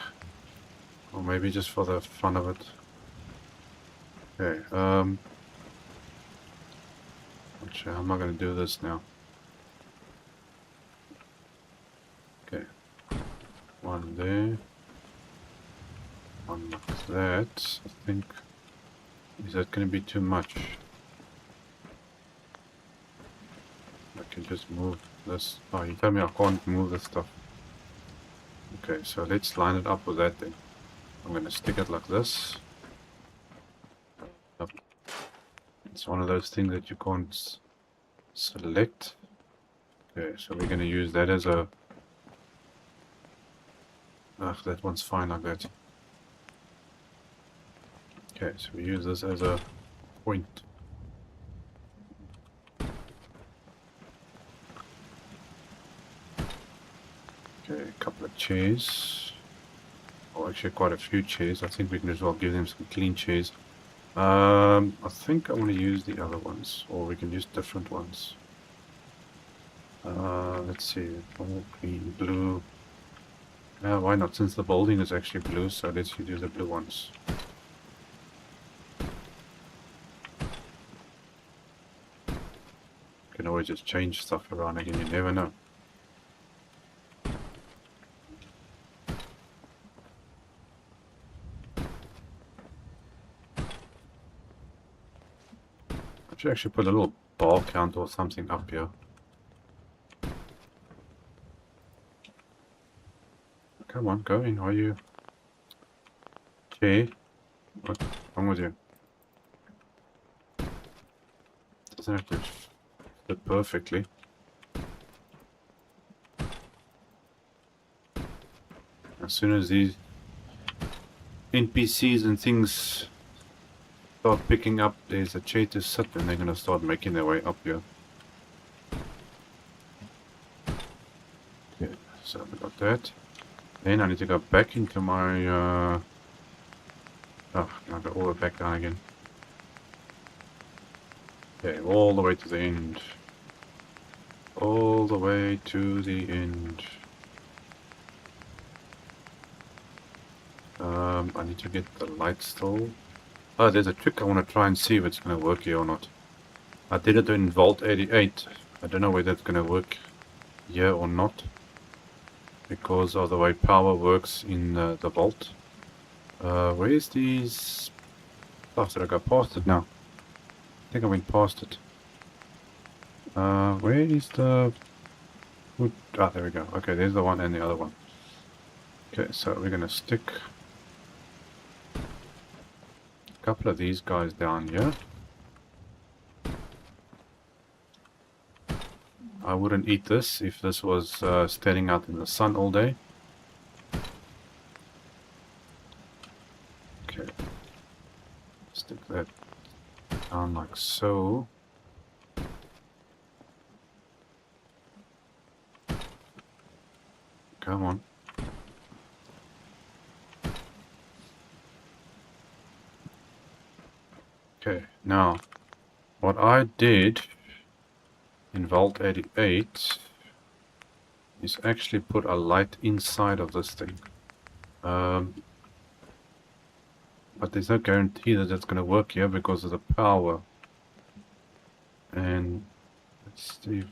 or maybe just for the fun of it. Okay. Not sure how am I gonna do this now. Okay. One there. One like that. I think. Is that going to be too much? I can just move this. Oh, you tell me I can't move this stuff. Okay, so let's line it up with that then. I'm going to stick it like this. Up. It's one of those things that you can't select. Okay, so we're going to use that as a... Ah, that one's fine like that. Okay, so we use this as a point. Okay, a couple of chairs. Oh, actually quite a few chairs. I think we can as well give them some clean chairs. I think I want to use the other ones, or we can use different ones. Let's see, all green, blue. Why not? Since the building is actually blue, so let's use the blue ones. You can always just change stuff around again, you never know. I should actually put a little bar count or something up here. Come on, go in, are you? Okay. What's wrong with you? Doesn't have to fit perfectly. As soon as these NPCs and things start picking up, there's a chair to sit, and they're going to start making their way up here. Okay, so we got that. Then I need to go back into my... oh, I'll go all the way back down again. Okay, all the way to the end. All the way to the end. I need to get the light still. Oh, there's a trick I want to try and see if it's going to work here or not. I did it in Vault 88. I don't know whether it's going to work here or not, because of the way power works in the vault. Where's these... Oh, did I go past it now? I think I went past it. Where is the... wood? Ah, there we go. Okay, there's the one and the other one. Okay, so we're going to stick a couple of these guys down here. I wouldn't eat this if this was standing out in the sun all day. Okay, stick that down like so. Come on. Okay, now what I did in Vault 88 is actually put a light inside of this thing. But there's no guarantee that it's going to work here because of the power. And let's see if...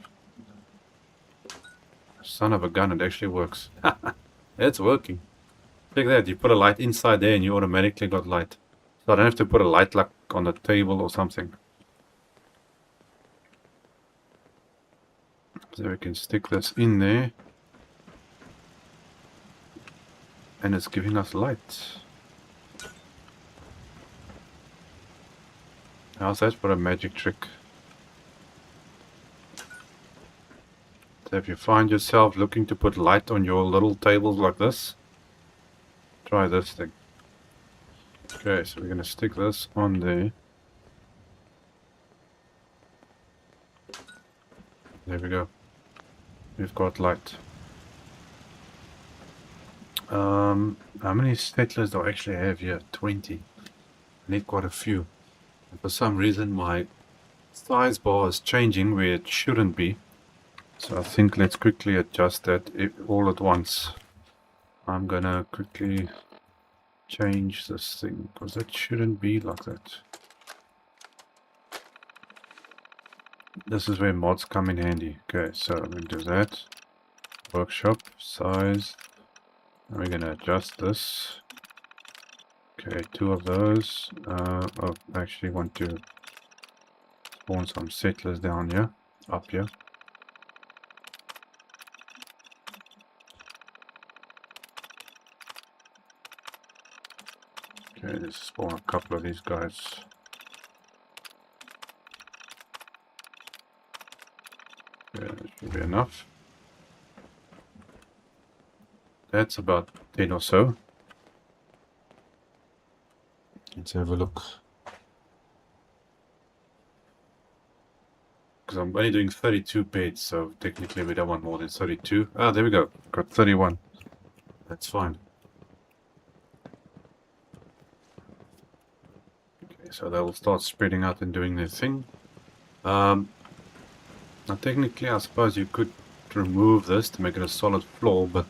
Son of a gun, it actually works. It's working. Look at that, you put a light inside there and you automatically got light. So I don't have to put a light like on the table or something. So we can stick this in there. And it's giving us light. How's that for a magic trick? So if you find yourself looking to put light on your little tables like this, try this thing. Okay, so we're going to stick this on there. There we go. We've got light. How many settlers do I actually have here? 20. I need quite a few. And for some reason my size bar is changing where it shouldn't be. So I think let's quickly adjust that all at once. I'm gonna quickly change this thing because it shouldn't be like that. This is where mods come in handy. Okay, so I'm gonna do that. Workshop size. And we're gonna adjust this. Okay, 2 of those. I actually want to spawn some settlers down here, up here. Okay, let's spawn a couple of these guys. Okay, that should be enough. That's about 10 or so. Let's have a look. Because I'm only doing 32 beds, so technically we don't want more than 32. Ah, there we go. Got 31. That's fine. Okay, so they'll start spreading out and doing their thing. Now technically I suppose you could remove this to make it a solid floor, but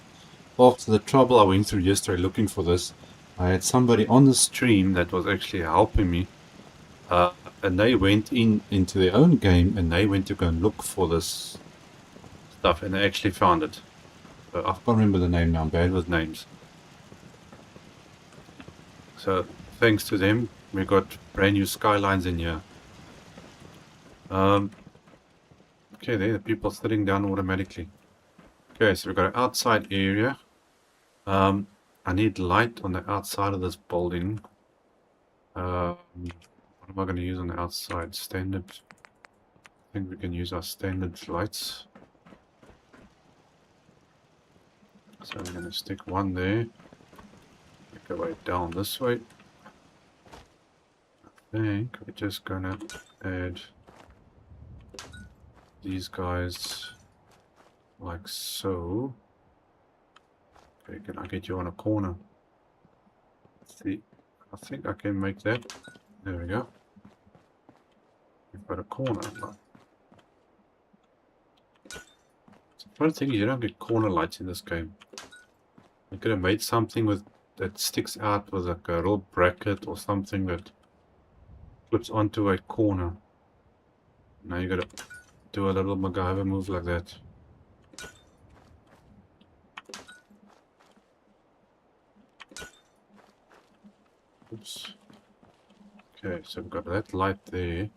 after the trouble I went through yesterday looking for this, I had somebody on the stream that was actually helping me. And they went into their own game and they went to go and look for this stuff and they actually found it. So I can't remember the name now, I'm bad with names. So thanks to them, we got brand new skylines in here. Okay, there the people sitting down automatically. Okay, so we've got an outside area. I need light on the outside of this building. What am I going to use on the outside? Standard. I think we can use our standard lights. So we're going to stick one there. Make our way down this way. I think we're just going to add these guys like so. Okay, can I get you on a corner? See, I think I can make that. There we go. We've got a corner. The funny thing is you don't get corner lights in this game. You could have made something with that sticks out with like a little bracket or something that flips onto a corner. Now you gotta do a little MacGyver move like that. Oops. Okay, so we've got that light there.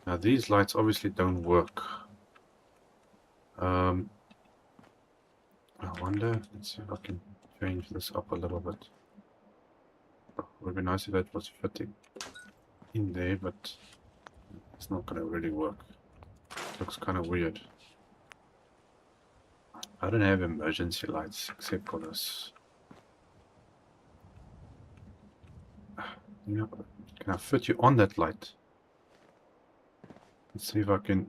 Now these lights obviously don't work. I wonder, let's see if I can change this up a little bit. It would be nice if that was fitting in there, but it's not going to really work. It looks kind of weird. I don't have emergency lights except for this. You know, can I fit you on that light? Let's see if I can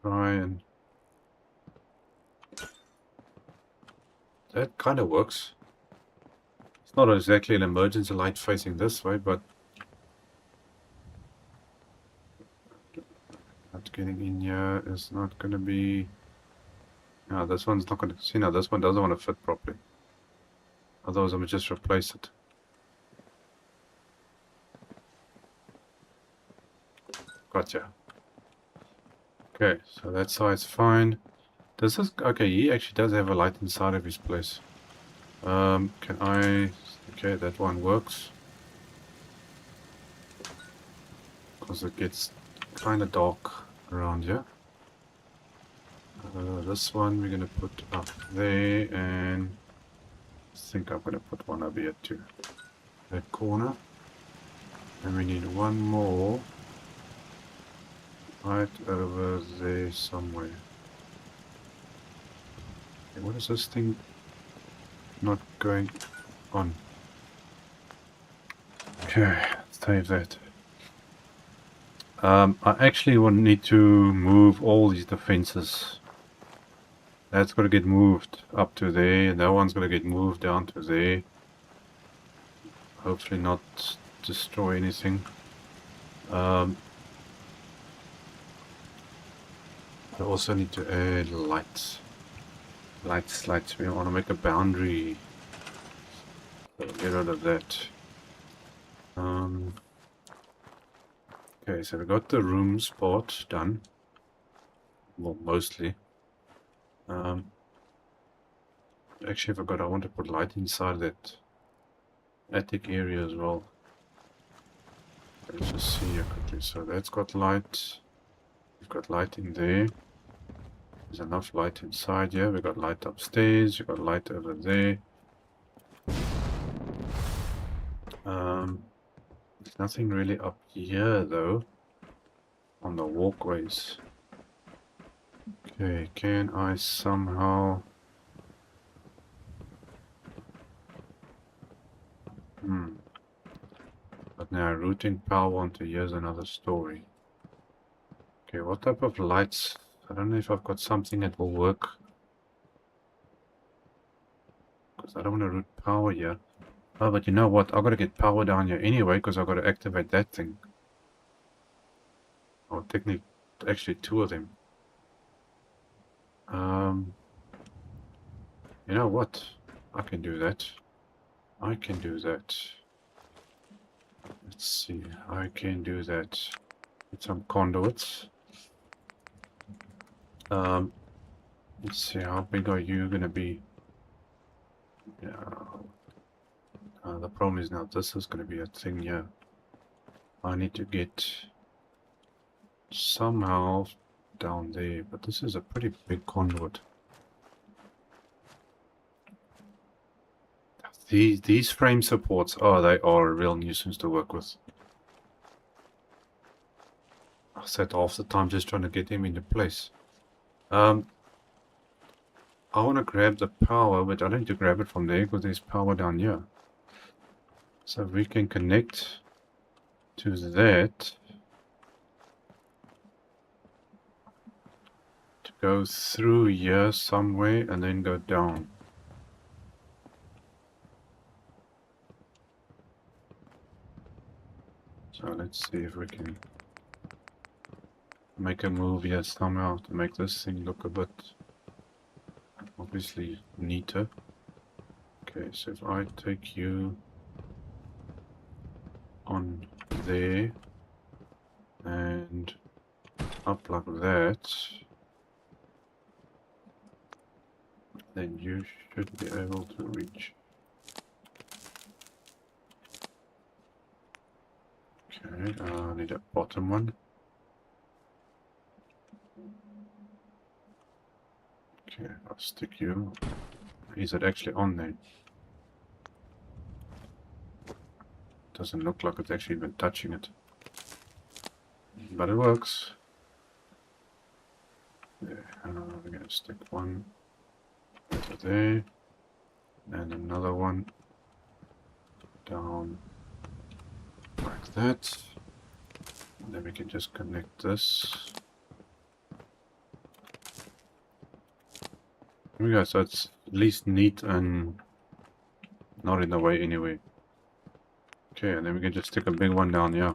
try and... That kind of works. It's not exactly an emergency light facing this way, but... Not getting in here is not going to be... No, this one's not going to... See now, this one doesn't want to fit properly. Otherwise I would just replace it. Gotcha. Okay, so that side's fine. Does this... Okay, he actually does have a light inside of his place. Can I... Okay, that one works. Because it gets kind of dark around here. This one we're going to put up there, and I think I'm going to put one over here too. That corner. And we need one more right over there somewhere. Okay, what is this thing not going on? Okay, let's save that. I actually will need to move all these defenses. That's got to get moved up to there, and that one's going to get moved down to there. Hopefully not destroy anything. I also need to add lights. Lights. We want to make a boundary. So get rid of that. Okay, so we got the rooms part done. Well, mostly. Actually, I forgot I want to put light inside that attic area as well. Let's just see here quickly. So that's got light. We've got light in there. There's enough light inside here. We've got light upstairs. We've got light over there. There's nothing really up here though. On the walkways. Okay, can I somehow... But now routing power onto here's another story. Okay, what type of lights? I don't know if I've got something that will work. Because I don't want to route power here. Oh, but you know what? I've got to get power down here anyway because I've got to activate that thing. Oh, technically, actually two of them. You know what? I can do that. I can do that. Let's see. I can do that. Get some conduits. Let's see. How big are you gonna be? Yeah. The problem is now this is gonna be a thing here. I need to get somehow down there, but this is a pretty big conduit. These frame supports, oh, they are a real nuisance to work with. I sat half the time just trying to get them into place. I want to grab the power, but I don't need to grab it from there because there's power down here. So we can connect to that to go through here somewhere and then go down. So let's see if we can make a move here somehow to make this thing look a bit obviously neater. Okay, so if I take you on there and up like that, then you should be able to reach. Okay, I need a bottom one. Okay, I'll stick you. Is it actually on there? Doesn't look like it's actually been touching it. But it works. There, we're going to stick one over there. And another one down like that. And then we can just connect this. There we go, so it's at least neat and not in the way anyway. Okay, and then we can just stick a big one down here.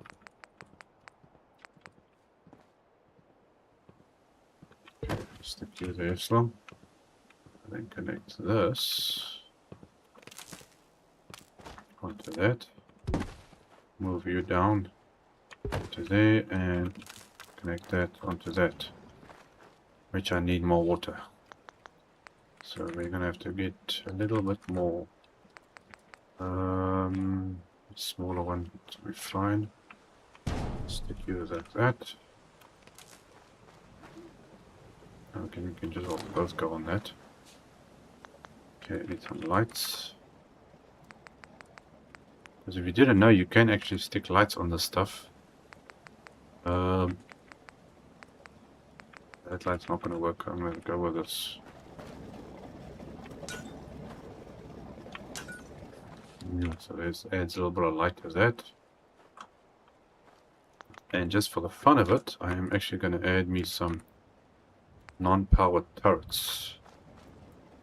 Okay, stick you there, Slog. And then connect this onto that. Move you down to there and connect that onto that. Which I need more water. So we're gonna have to get a little bit more. Smaller one to be fine. Stick you like that. Okay, we can just both go on that. Okay, need some lights. Because if you didn't know, you can actually stick lights on this stuff. That light's not going to work. I'm going to go with this. Yeah, so this adds a little bit of light to that. And just for the fun of it, I am actually going to add me some non-powered turrets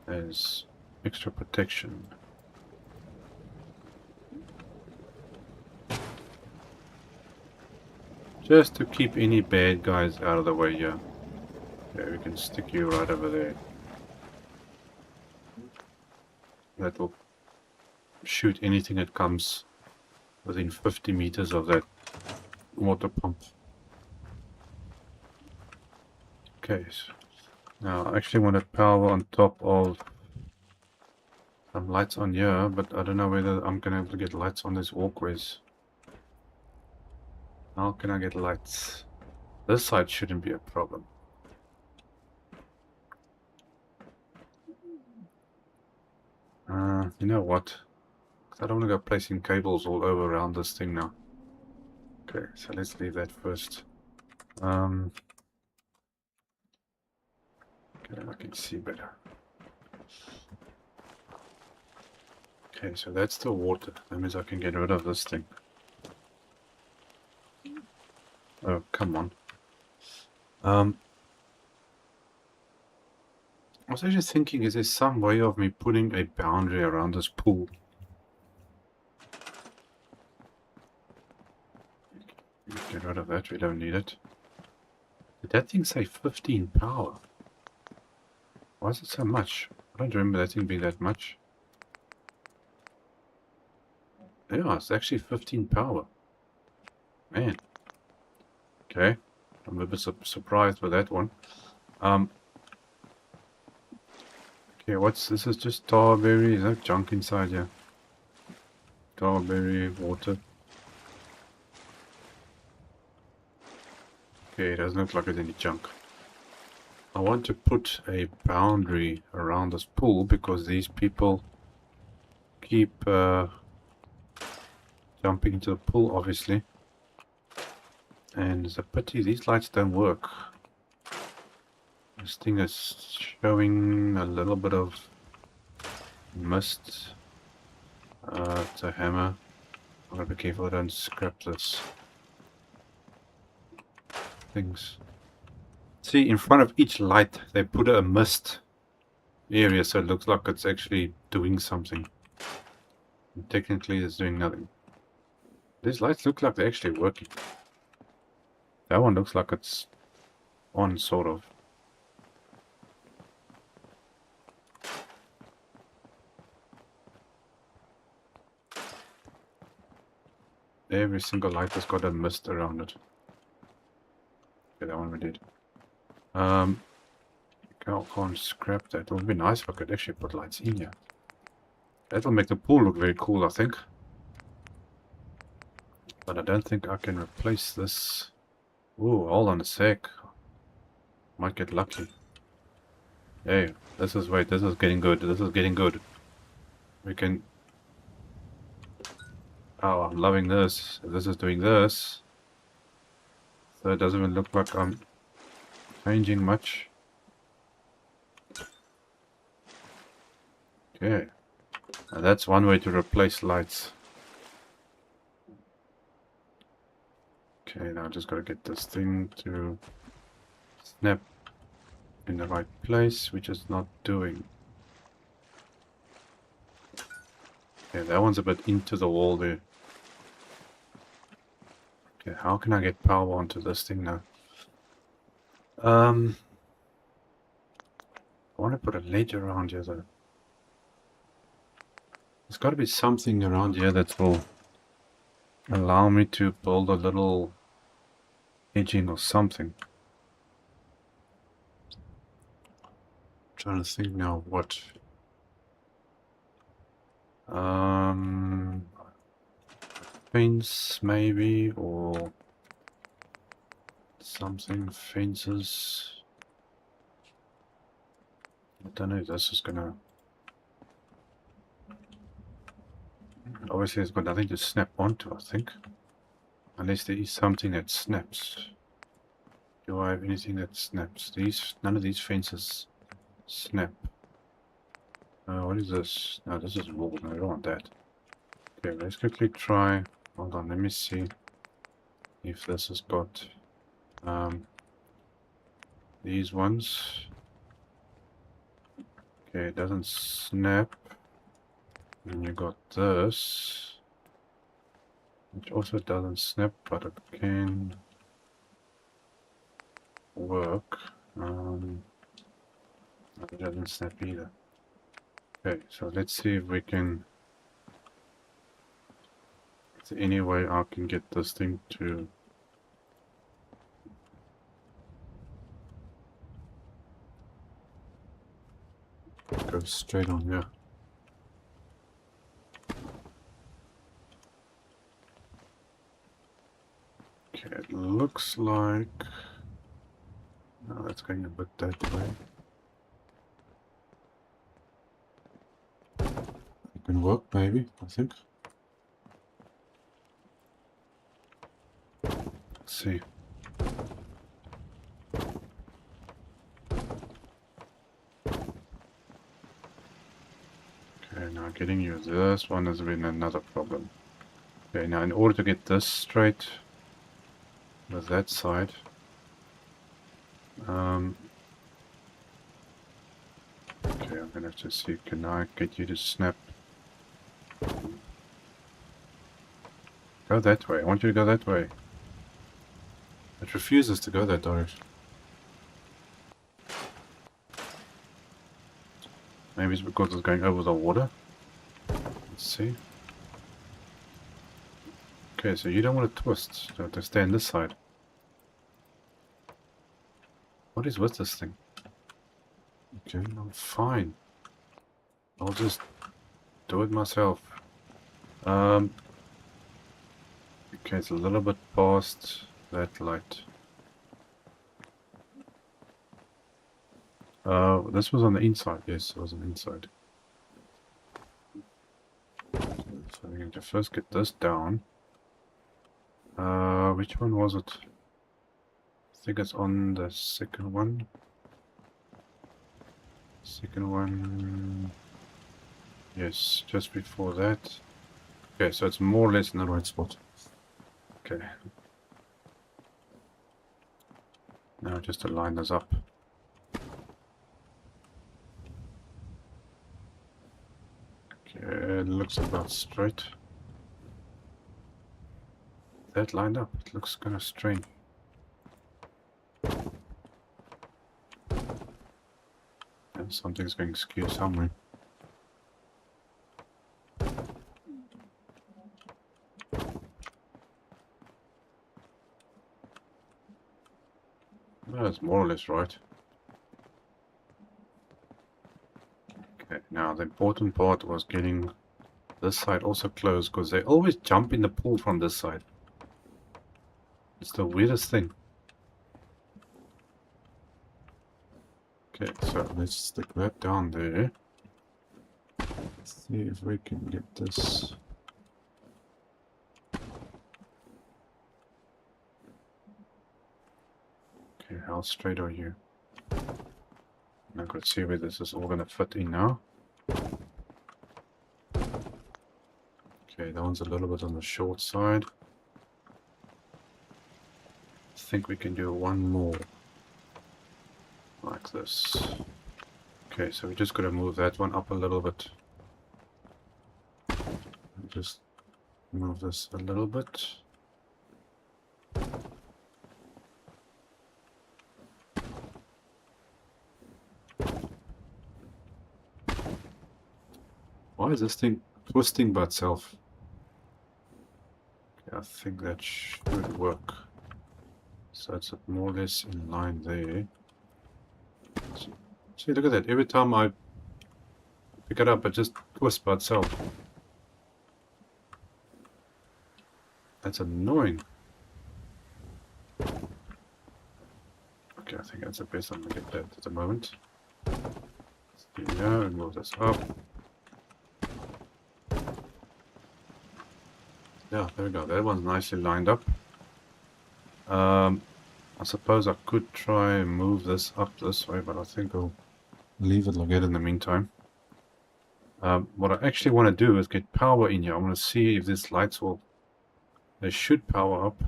as extra protection. Just to keep any bad guys out of the way here. Yeah, we can stick you right over there. That will shoot anything that comes within 50 meters of that water pump. Okay, so now I actually want to power on top of some lights on here, but I don't know whether I'm going to be able to get lights on these walkways. How can I get lights? This side shouldn't be a problem. You know what? I don't want to go placing cables all over around this thing now. Okay, so let's leave that first. Okay, I can see better. Okay, so that's the water. That means I can get rid of this thing. Oh, come on. I was actually thinking, is there some way of me putting a boundary around this pool? Get rid of that, we don't need it. Did that thing say 15 power? Why is it so much? I don't remember that thing being that much. Yeah, it's actually 15 power. Man. Okay. I'm a bit surprised with that one. Okay, this is just tarberry. Is that junk inside here? Tarberry, water. Okay, it doesn't look like there's any junk. I want to put a boundary around this pool because these people keep jumping into the pool, obviously. And it's a pity these lights don't work. This thing is showing a little bit of mist. It's a hammer. I gotta be careful I don't scrap this. Things. See, in front of each light they put a mist area so it looks like it's actually doing something. And technically it's doing nothing. These lights look like they're actually working. That one looks like it's on, sort of. Every single light has got a mist around it. Okay, that one we did. Can't scrap that. It would be nice if I could actually put lights in here. That'll make the pool look very cool, I think. But I don't think I can replace this. Ooh, hold on a sec. Might get lucky. Hey, this is getting good. This is getting good. We can... Oh, I'm loving this. This is doing this. So it doesn't even look like I'm changing much. Okay. Now that's one way to replace lights. Okay, now I just gotta get this thing to snap in the right place, which is not doing. Okay, that one's a bit into the wall there. Okay, how can I get power onto this thing now? I want to put a ledge around here though. There's got to be something around here that will allow me to build a little edging or something. I'm trying to think now what. Fence maybe, or something. Fences. I don't know if this is gonna... Obviously it's got nothing to snap onto, I think. Unless there is something that snaps. Do I have anything that snaps? None of these fences snap. What is this? No, this is wool. No, I don't want that. Okay, let's quickly try. Hold on, let me see if this has got these ones. Okay, it doesn't snap. And you got this, which also doesn't snap, but it can work. It doesn't snap either. Okay, so let's see if we can. Is there any way I can get this thing to go straight on here? Okay, it looks like. No, that's going a bit that way. It can work, maybe, I think. Let's see. Okay, now getting you this one has been another problem. Okay, now in order to get this straight with that side, okay, I'm gonna have to see, can I get you to snap? Go that way, I want you to go that way. It refuses to go that direction. Maybe it's because it's going over the water. Let's see. Okay, so you don't want to twist, you have to stay on this side. What is with this thing? Okay, I'm fine. I'll just do it myself. Okay, it's a little bit past that light. This was on the inside. Yes, it was on the inside. So we're going to first get this down. Which one was it? I think it's on the second one. Second one. Yes, just before that. Okay, so it's more or less in the right spot. Okay. Now just to line this up. Okay, it looks about straight. That lined up, it looks kind of strange. And something's going skew somewhere. That's more or less right. Okay, now the important part was getting this side also closed, because they always jump in the pool from this side. It's the weirdest thing. Okay, so let's stick that down there. Let's see if we can get this. Okay, how straight are you? Now let's see where this is all gonna fit in now. Okay, that one's a little bit on the short side. I think we can do one more. Like this. Okay, so we just gotta move that one up a little bit. Just move this a little bit. Why is this thing twisting by itself? Okay, I think that should work. So it's more or less in line there. See, look at that. Every time I pick it up, it just twists by itself. That's annoying. Okay, I think that's the best I'm going to get that at the moment. Here we go, and move this up. Yeah, there we go. That one's nicely lined up. I suppose I could try and move this up this way, but I think I'll leave it like that in the meantime. What I actually want to do is get power in here. I want to see if these lights will... They should power up.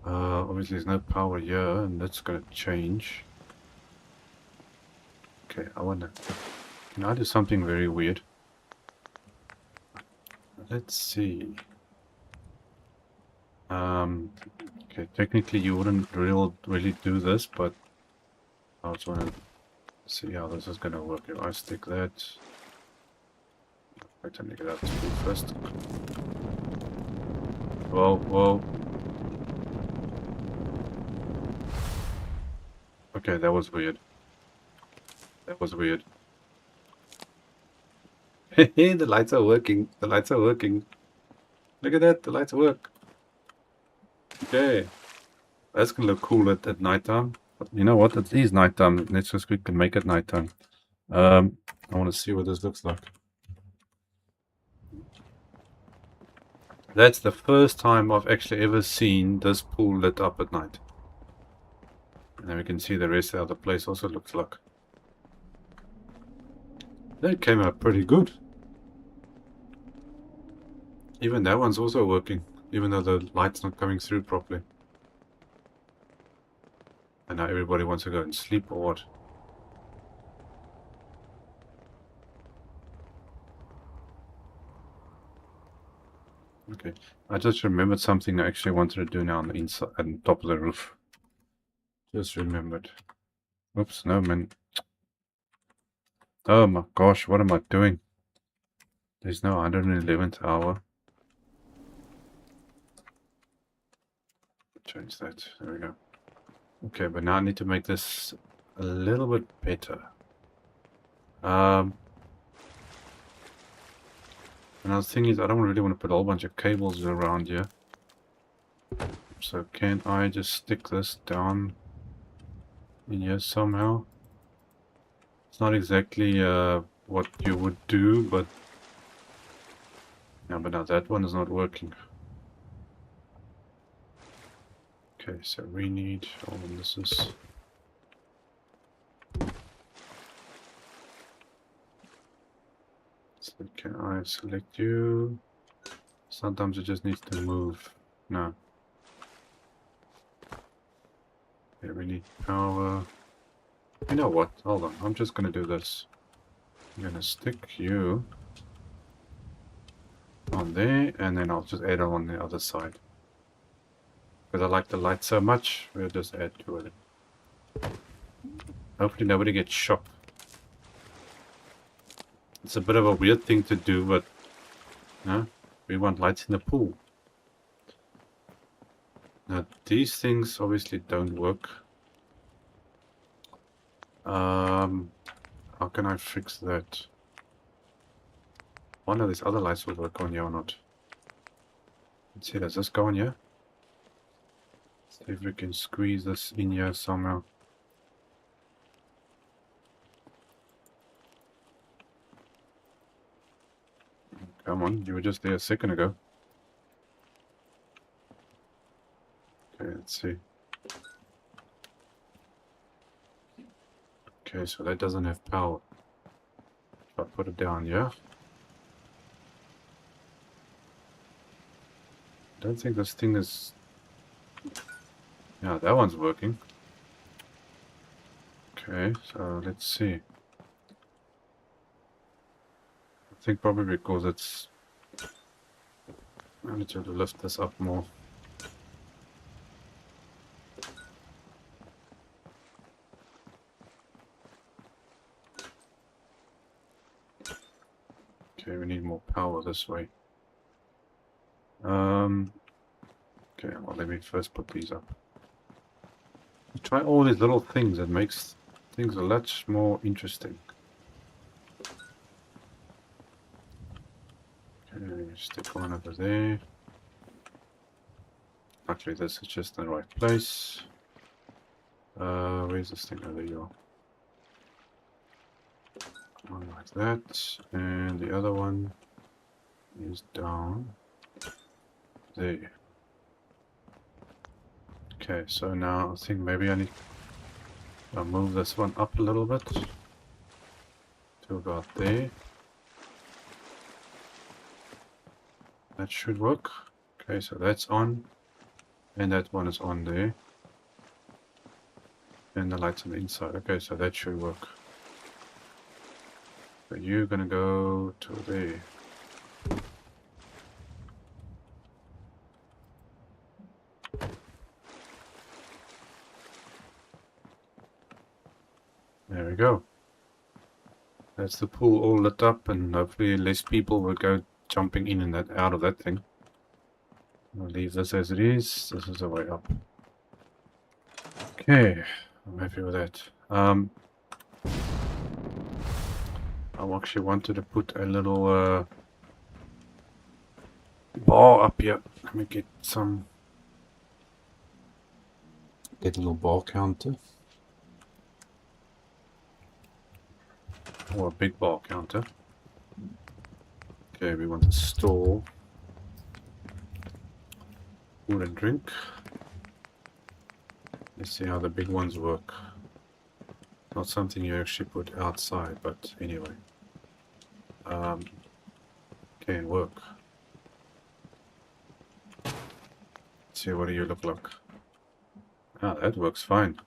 Obviously there's no power here, and that's going to change. Okay, I wonder... Can I do something very weird? Let's see. Okay, technically you wouldn't really do this, but I just want to see how this is going to work. If I stick that... I tend to get out to full first. Whoa, whoa. Okay, that was weird. That was weird. The lights are working. The lights are working. Look at that. The lights work. Okay. That's going to look cool at nighttime. But you know what? It is nighttime. Let's just quickly make it nighttime. I want to see what this looks like. That's the first time I've actually ever seen this pool lit up at night. And then we can see the rest of the place also looks like. That came out pretty good. Even that one's also working, even though the light's not coming through properly. And now everybody wants to go and sleep or what? Okay, I just remembered something I actually wanted to do now on the inside, on top of the roof. Just remembered. Oops, no man. Oh my gosh, what am I doing? There's no 111th hour. Change that. There we go. Okay, but now I need to make this a little bit better. Another thing is I don't really want to put a whole bunch of cables around here. So can I just stick this down in here somehow? It's not exactly what you would do, but... Yeah, but now that one is not working. Okay, so we need... Oh, this is... So can I select you? Sometimes it just needs to move. No. Okay, we need power. You know what? Hold on. I'm just gonna do this. I'm gonna stick you on there, and then I'll just add it on the other side. Because I like the light so much, we'll just add to it. Hopefully nobody gets shocked. It's a bit of a weird thing to do, but no, we want lights in the pool. Now these things obviously don't work. How can I fix that? One of these other lights will work on here or not. Let's see, does this go on here? See if we can squeeze this in here somehow. Come on, you were just there a second ago. Okay, let's see. Okay, so that doesn't have power. If I put it down here. I don't think this thing is... Yeah, that one's working. Okay, so let's see. I think probably because it's... I need to lift this up more. Okay, we need more power this way. Okay, well let me first put these up. Try all these little things, that makes things a lot more interesting. Okay, stick one over there. Actually, this is just in the right place. Where's this thing? Oh, there you are. One like that, and the other one is down there. Okay, so now I think maybe I need to move this one up a little bit to about there. That should work. Okay, so that's on. And that one is on there. And the lights on the inside. Okay, so that should work. So you're gonna go to there. There we go. That's the pool all lit up, and hopefully less people will go jumping in and out of that thing. I'll leave this as it is. This is the way up. Okay, I'm happy with that. I actually wanted to put a little bar up here. Let me get a little bar counter. Or a big bar counter. Okay, we want to store food and drink. Let's see how the big ones work. Not something you actually put outside, but anyway. Okay, work. Let's see, what do you look like? Ah, that works fine.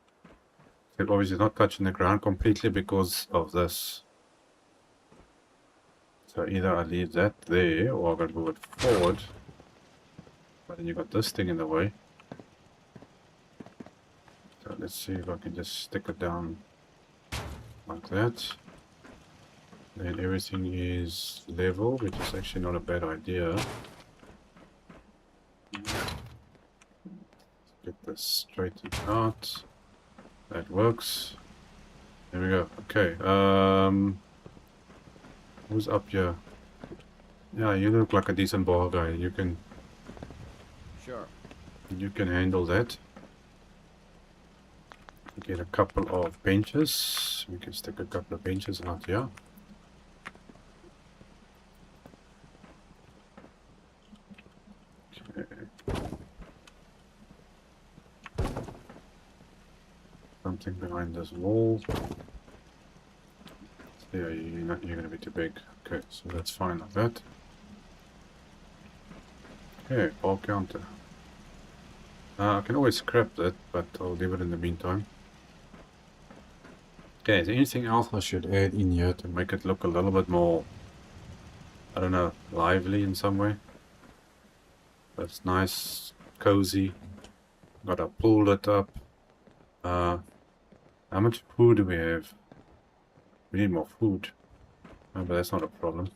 It's obviously not touching the ground completely because of this. So either I leave that there, or I'm going to move it forward. But then you got this thing in the way. So let's see if I can just stick it down like that. Then everything is level, which is actually not a bad idea. Get this straightened out. That works. There we go. Okay. Who's up here? Yeah, you look like a decent bar guy. You can handle that. Get a couple of benches. We can stick a couple of benches out here. Okay. Something behind this wall. Yeah, you're gonna be too big. Okay, so that's fine like that. Okay, bar counter. I can always scrap that, but I'll leave it in the meantime. Okay, is there anything else I should add in here to make it look a little bit more, I don't know, lively in some way? That's nice, cozy. Got a pool lit up. How much food do we have? We need more food. Oh, but that's not a problem.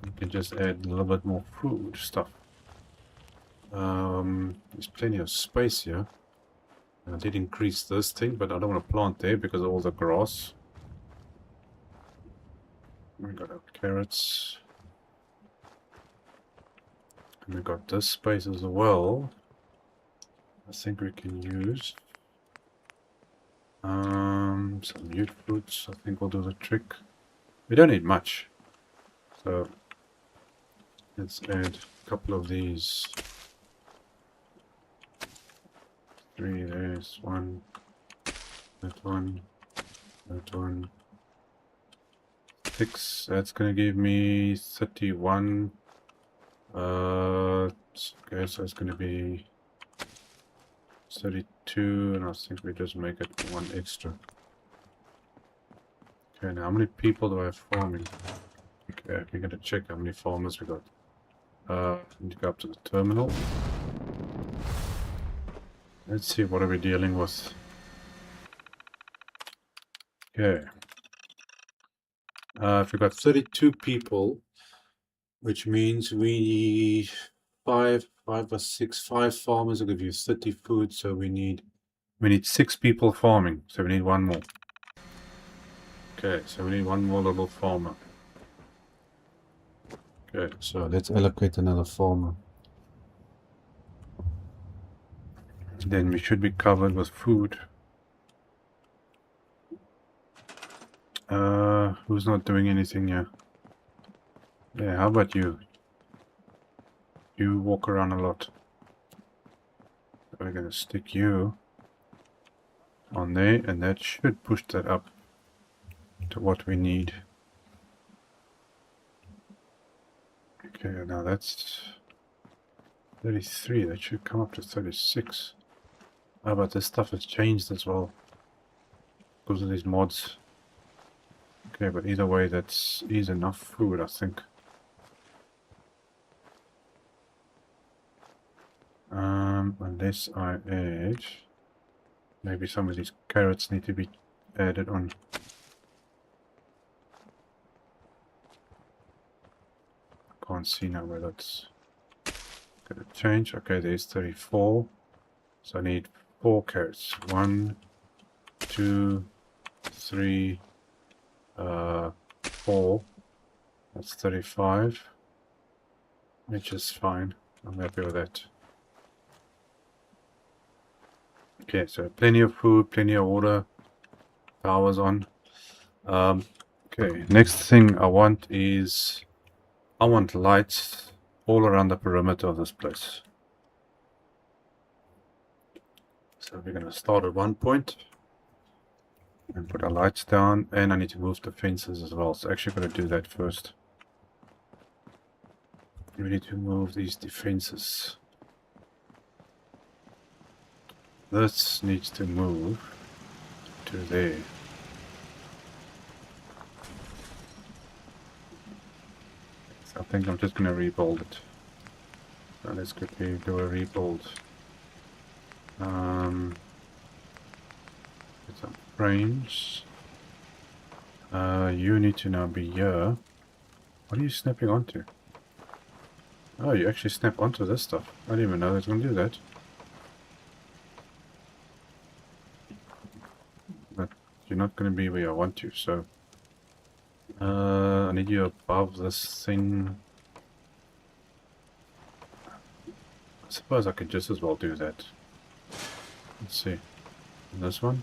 We can just add a little bit more food stuff. There's plenty of space here. I did increase this thing, but I don't want to plant there because of all the grass. We got our carrots. And we got this space as well. I think we can use some mute fruits. I think will do the trick. We don't need much. So let's add a couple of these. 3, there's 1, that one, that one. 6, that's gonna give me 31. Okay, so it's gonna be 32, and I think we just make it 1 extra. Okay, now how many people do I have farming? Okay, we're gonna check how many farmers we got. Need to go up to the terminal. Let's see, what are we dealing with? Okay. If we've got 32 people, which means we need 5 or 6 farmers will give you 30 food, so we need 6 people farming, so we need 1 more. Okay, so we need 1 more little farmer. Okay, so let's allocate another farmer. Then we should be covered with food. Who's not doing anything here? Yeah, how about you? You walk around a lot. We're gonna stick you on there, and that should push that up to what we need. Okay, now that's 33. That should come up to 36. Oh, but this stuff has changed as well because of these mods. Okay, but either way, is enough food, I think. Unless I add, maybe some of these carrots need to be added on. Can't see now where that's gonna change. Okay, there's 34. So I need 4 carrots. 1, 2, 3, 4. That's 35. Which is fine. I'm happy with that. Okay, so plenty of food, plenty of water. Power's on. Okay, next thing I want is I want lights all around the perimeter of this place. So we're going to start at one point and put our lights down, and I need to move the fences as well. So actually I'm going to do that first. We need to move these defenses. This needs to move to there. So I think I'm just going to rebuild it. So let's quickly do a rebuild. Get some frames. You need to now be here. What are you snapping onto? Oh, you actually snap onto this stuff. I didn't even know I was going to do that. But you're not going to be where I want you, so... I need you above this thing. I suppose I could just as well do that. Let's see. And this one?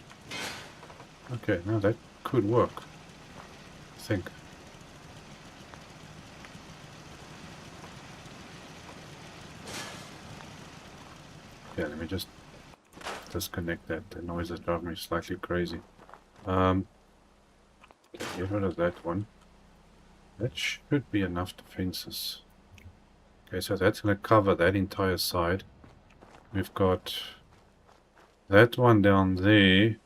Okay, now that could work. I think. Yeah, let me just disconnect that. The noise is driving me slightly crazy. Okay, get rid of that one. That should be enough defenses. Okay, so that's going to cover that entire side. We've got that one down there,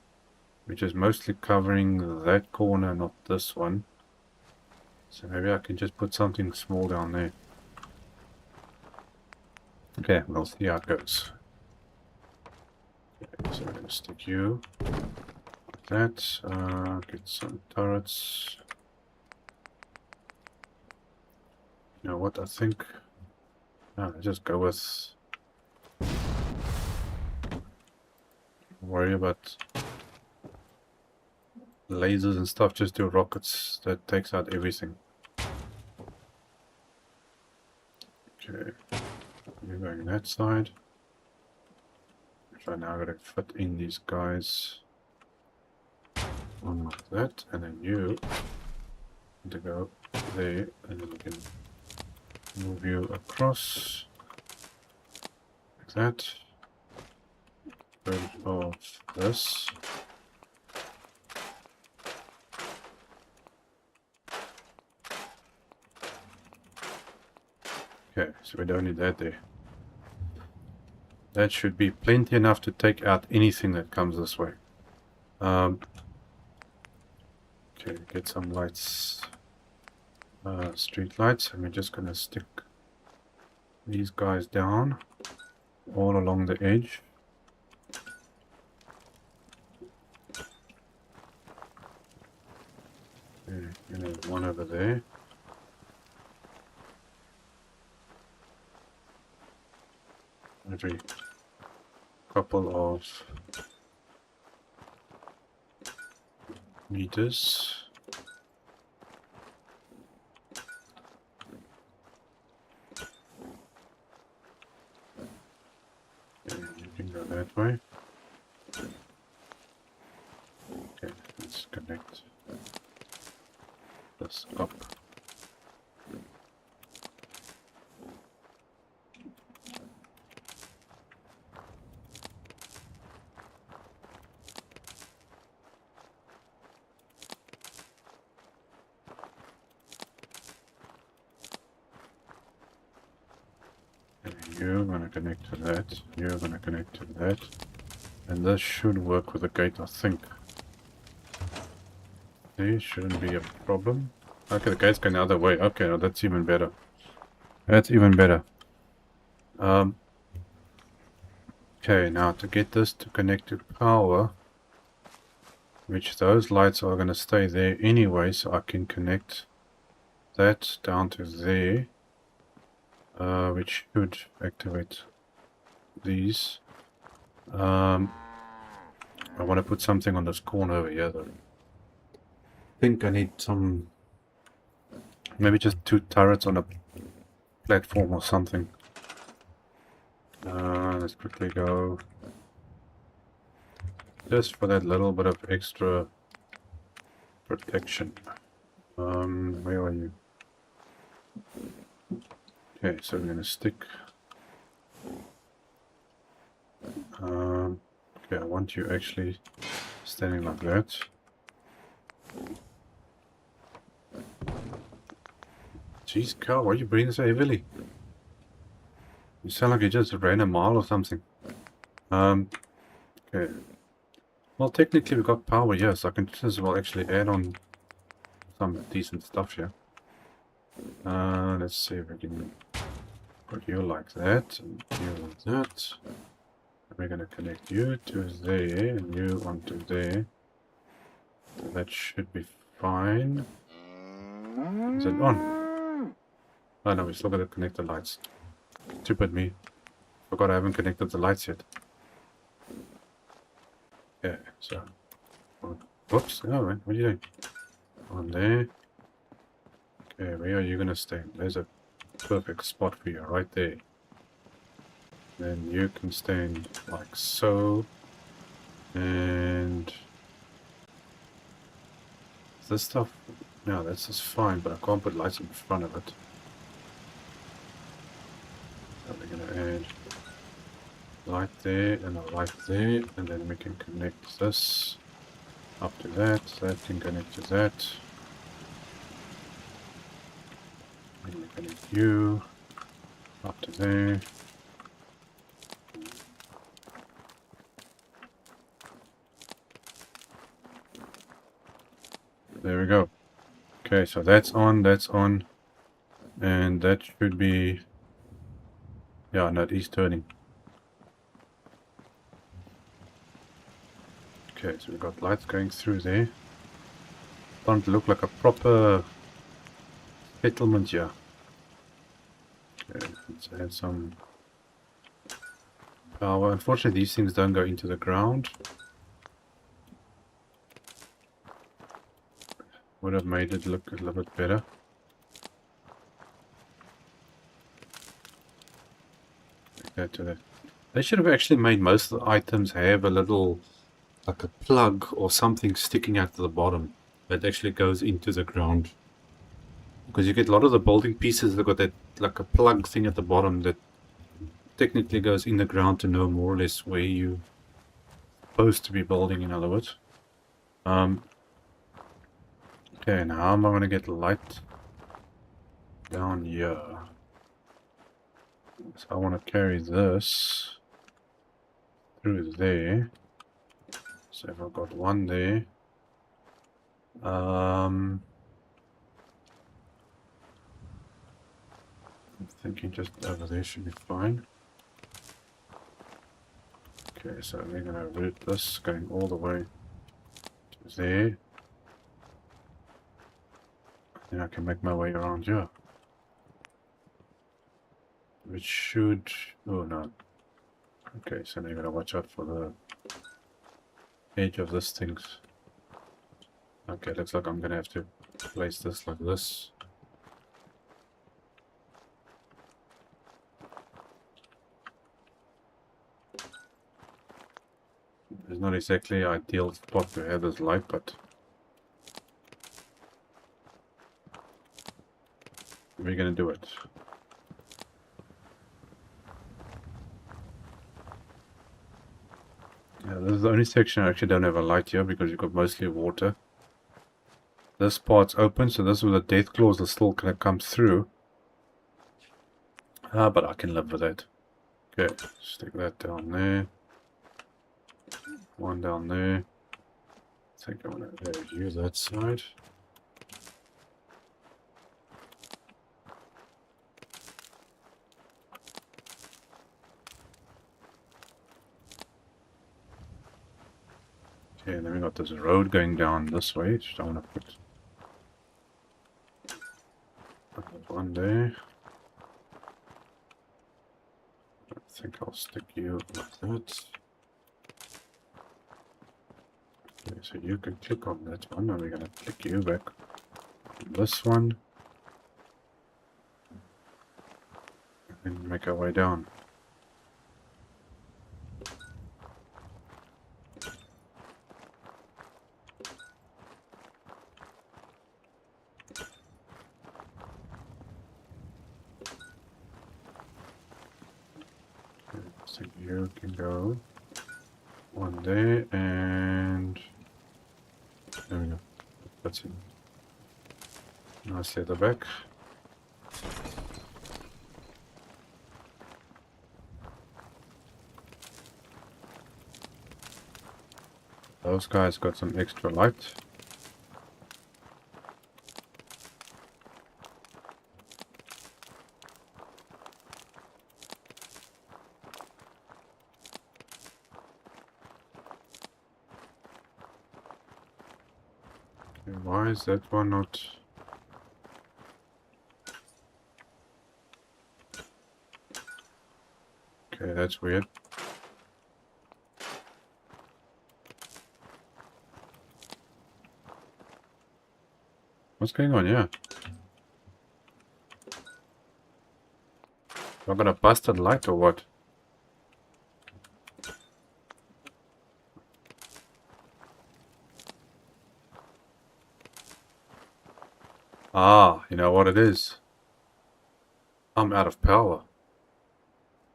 which is mostly covering that corner, not this one. So maybe I can just put something small down there. Okay, we'll see how it goes. Okay, so I'm going to stick you like that. Get some turrets. You know what, I think... No, let's just go with... worry about lasers and stuff, just do rockets. That takes out everything. Okay, you're going that side. Which I now gotta fit in these guys. One like that, and then you need to go there, and then we can move you across like that. Of this. Okay, so we don't need that there. That should be plenty enough to take out anything that comes this way. Okay, get some lights, street lights, and we're just gonna stick these guys down all along the edge. You know, one over there. Every couple of meters. Okay, you can go that way. Okay, let's connect this up. You're gonna connect to that. You're gonna connect to that. And this should work with the gate, I think. There shouldn't be a problem. Okay, the gate's going the other way. Okay, now that's even better. That's even better. Okay, now to get this to connect to power, which those lights are going to stay there anyway, so I can connect that down to there, which should activate these. I want to put something on this corner over here though. I think I need some, maybe just 2 turrets on a platform or something. Let's quickly go just for that little bit of extra protection. Where are you? Okay, so we're gonna stick. Okay, I want you actually standing like that. Jeez, Carl, why are you breathing so heavily? You sound like you just ran a mile or something. Okay. Well, technically we've got power here, so I can just as well actually add on some decent stuff here. Let's see if we can put you like that, and you like that. We're gonna connect you to there, and you onto there. So that should be fine. Is it on? Oh no, we still gotta connect the lights. Stupid me. Forgot I haven't connected the lights yet. Okay, so. Whoops, oh, what are you doing? On there. Okay, where are you gonna stand? There's a perfect spot for you, right there. Then you can stand like so. And this stuff, no, that's just fine, but I can't put lights in front of it. So we're gonna add light there and a light there, and then we can connect this up to that. That can connect to that. And we connect you up to there. There we go. Okay, so that's on, and that should be, yeah, no, he's turning. Okay, so we've got lights going through there. Starting to look like a proper settlement here. Okay, let's add some power. Unfortunately, these things don't go into the ground. Would have made it look a little bit better. Like that to that. They should have actually made most of the items have a little, like a plug or something sticking out to the bottom that actually goes into the ground. Because you get a lot of the building pieces that got that, like a plug thing at the bottom that technically goes in the ground to know more or less where you're supposed to be building, in other words. Okay, now how am I going to get light down here? So I want to carry this through there. So if I've got one there, I'm thinking just over there should be fine. Okay, so we're going to route this going all the way to there. Then I can make my way around here. Which should... oh no. Okay, so now you gotta watch out for the edge of this things. Okay, looks like I'm gonna have to place this like this. It's not exactly an ideal spot to have this light, but we're gonna do it. Yeah, this is the only section I actually don't have a light here because you've got mostly water. This part's open, so this is where the death claws are still gonna come through. But I can live with that. Okay, stick that down there. One down there. I think I'm going to use that side. Okay, and then we got this road going down this way, which I want to put one there. I think I'll stick you like that. Okay, so you can click on that one, and we're going to click you back on this one. And make our way down. So you can go one there, and there we go. That's it. Nicely at the back. Those guys got some extra light. Okay, why is that one not? Okay, that's weird. What's going on here? I got a busted light or what? Ah, you know what it is? I'm out of power.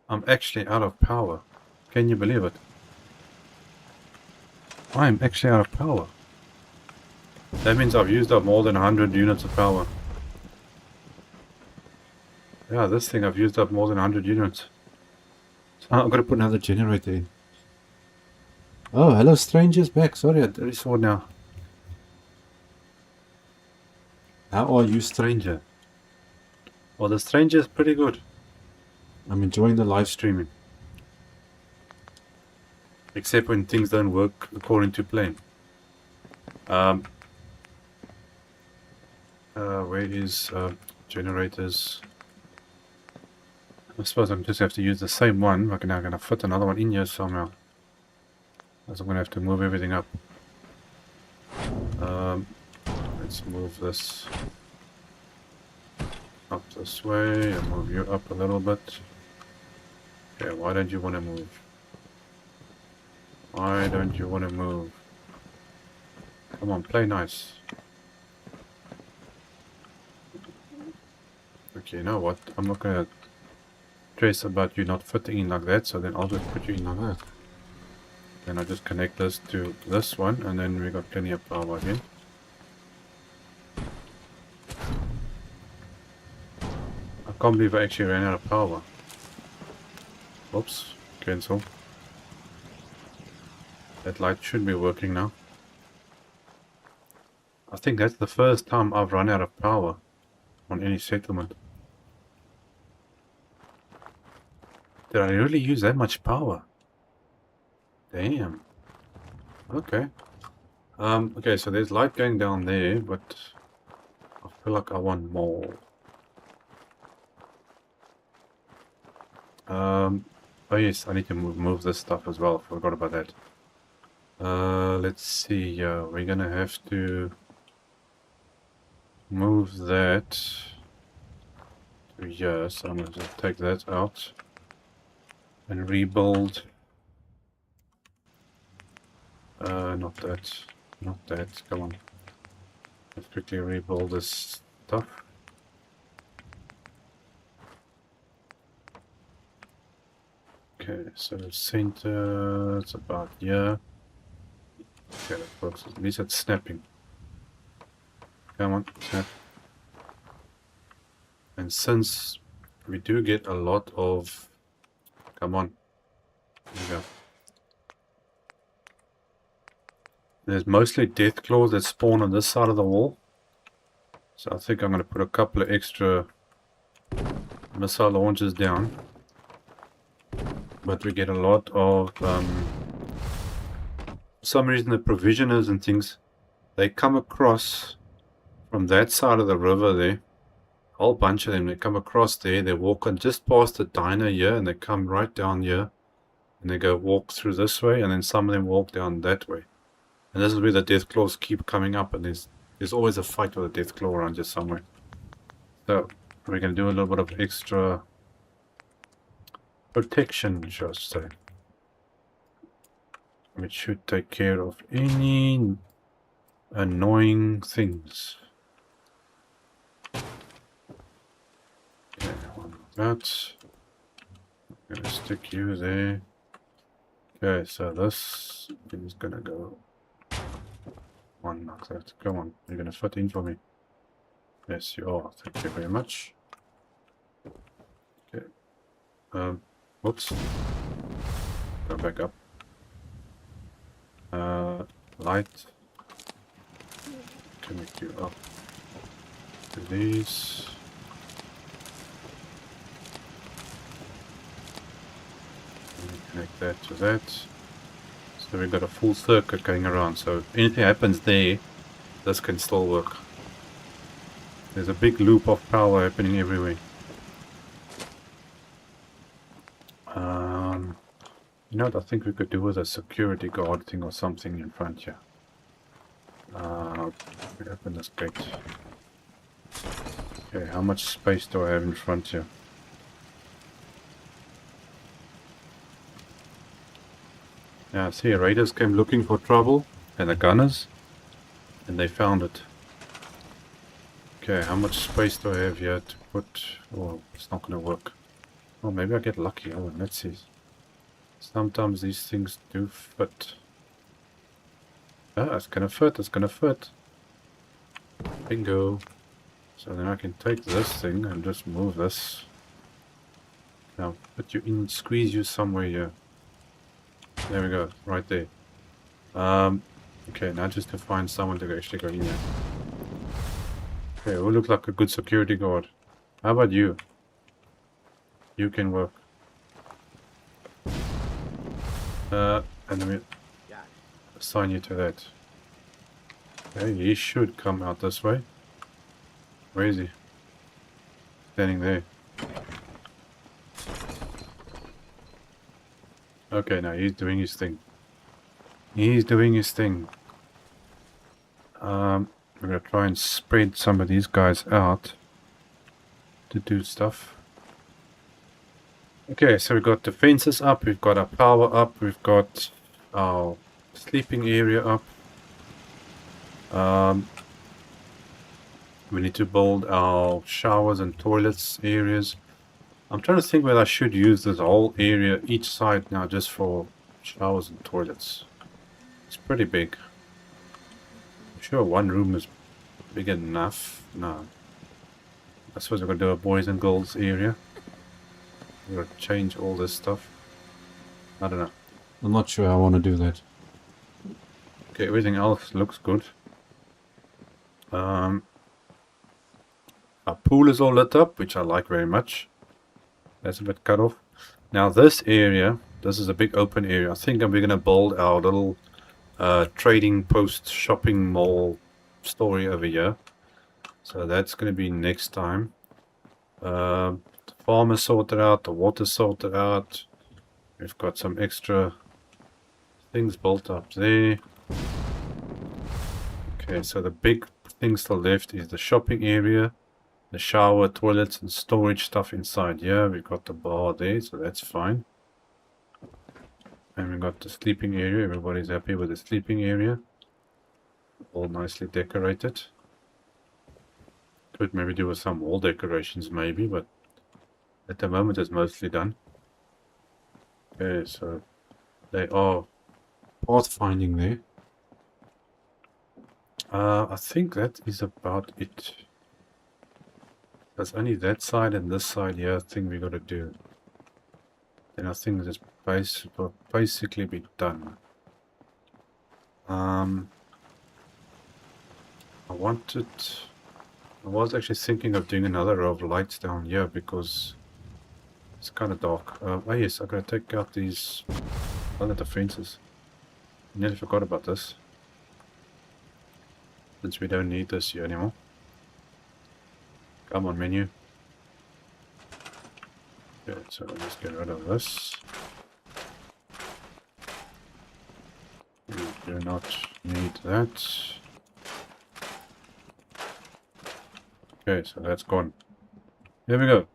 I'm actually out of power. Can you believe it? I'm actually out of power. That means I've used up more than 100 units of power. Yeah, this thing I've used up more than 100 units. So I'm gonna put another generator in. Oh, hello strangers back. Sorry, I already saw it now. How are you, stranger? Well, the stranger is pretty good. I'm enjoying the live streaming. Except when things don't work according to plan. Where is generators? I suppose I'm just have to use the same one. I'm now gonna fit another one in here somehow. As I'm gonna have to move everything up. Let's move this up this way and move you up a little bit. Okay, why don't you want to move? Why don't you want to move? Come on, play nice. Okay, you know what? I'm not gonna stress about you not fitting in like that, so then I'll just put you in like that. Then I just connect this to this one, and then we got plenty of power again. I can't believe I actually ran out of power. Oops, cancel. That light should be working now. I think that's the first time I've run out of power on any settlement. Did I really use that much power? Damn. Okay. Okay, so there's light going down there, but I feel like I want more. Oh yes, I need to move this stuff as well. Forgot about that. Let's see. We're gonna have to move that to here. So I'm gonna just take that out and rebuild. Not that. Not that. Come on. Let's quickly rebuild this stuff. Okay, so center, it's about here. Okay, that works. At least it's snapping. Come on, snap. And since we do get a lot of Come on. There we go. There's mostly death claws that spawn on this side of the wall. So I think I'm going to put a couple of extra missile launchers down. But we get a lot of... for some reason the provisioners and things, they come across from that side of the river there. A whole bunch of them, they come across there, they walk on just past the diner here, and they come right down here. And they go walk through this way, and then some of them walk down that way. And this is where the deathclaws keep coming up, and there's always a fight with a deathclaw around just somewhere. So we're going to do a little bit of extra protection, shall I say. Which should take care of any annoying things. Okay, one like that. I'm going to stick you there. Okay, so this is going to go one like that. Come on, you're going to fit in for me. Yes, you are. Thank you very much. Okay. Whoops. Go back up. Light. Connect you up to these. Connect that to that. So we've got a full circuit going around. So if anything happens there, this can still work. There's a big loop of power happening everywhere. You know what I think we could do with a security guard thing or something in front here. We open this gate. Okay, how much space do I have in front here? Yeah, see, raiders came looking for trouble, and the gunners, and they found it. Okay, how much space do I have here to put... Oh, it's not going to work. Oh, maybe I get lucky. Oh, let's see. Sometimes these things do fit. Ah, it's going to fit, it's going to fit. Bingo. So then I can take this thing and just move this. Now, put you in, squeeze you somewhere here. There we go, right there. Okay, now just to find someone to actually go in there. Okay, who look like a good security guard? How about you? You can work. And then we assign you to that. Okay, he should come out this way. Where is he? Standing there. Okay, now he's doing his thing. He's doing his thing. We're gonna try and spread some of these guys out to do stuff. Okay, so we've got the fences up, we've got our power up, we've got our sleeping area up. We need to build our showers and toilets areas. I'm trying to think whether I should use this whole area, each side now, just for showers and toilets. It's pretty big. I'm sure one room is big enough. No. I suppose we're going to do a boys and girls area. We're going to change all this stuff. I don't know. I'm not sure I want to do that. Okay, everything else looks good. Our pool is all lit up, which I like very much. That's a bit cut off. Now this area, this is a big open area. I think we're going to build our little trading post shopping mall story over here. So that's going to be next time. The farm is sorted out, the water sorted out. We've got some extra things built up there. Okay, so the big thing still left is the shopping area. The shower, toilets, and storage stuff inside here. We've got the bar there, so that's fine. And we've got the sleeping area. Everybody's happy with the sleeping area. All nicely decorated. Could maybe do with some wall decorations maybe, but at the moment it's mostly done. Okay, so they are pathfinding there. I think that is about it. There's only that side and this side here thing we got to do. then I think this base will basically be done. I was actually thinking of doing another row of lights down here because it's kind of dark. Oh yes, I gotta take out these other defenses. Nearly forgot about this. Since we don't need this here anymore. Come on, menu. Okay, so let's get rid of this. We do not need that. Okay, so that's gone. Here we go.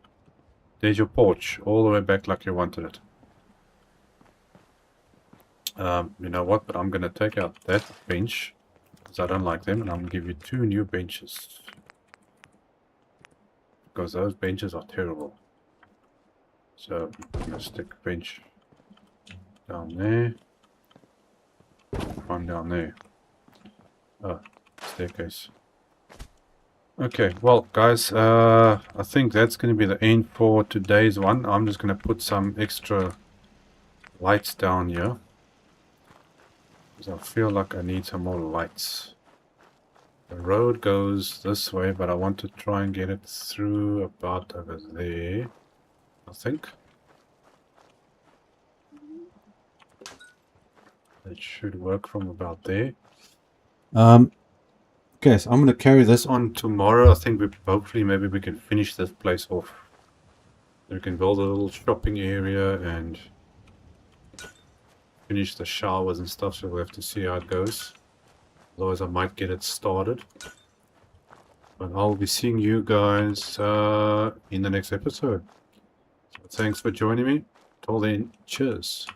There's your porch, all the way back like you wanted it. You know what, but I'm going to take out that bench, because I don't like them, and I'm going to give you 2 new benches. Because those benches are terrible. So, I'm going to stick a bench down there. One down there. Oh, staircase. Okay, well guys, I think that's going to be the end for today's one. I'm just going to put some extra lights down here. Because I feel like I need some more lights. The road goes this way, but I want to try and get it through about over there, I think. It should work from about there. Okay, so I'm going to carry this on tomorrow. I think hopefully maybe we can finish this place off. We can build a little shopping area and finish the showers and stuff, so we'll have to see how it goes. Otherwise I might get it started. But I'll be seeing you guys in the next episode. So thanks for joining me. Till then, cheers.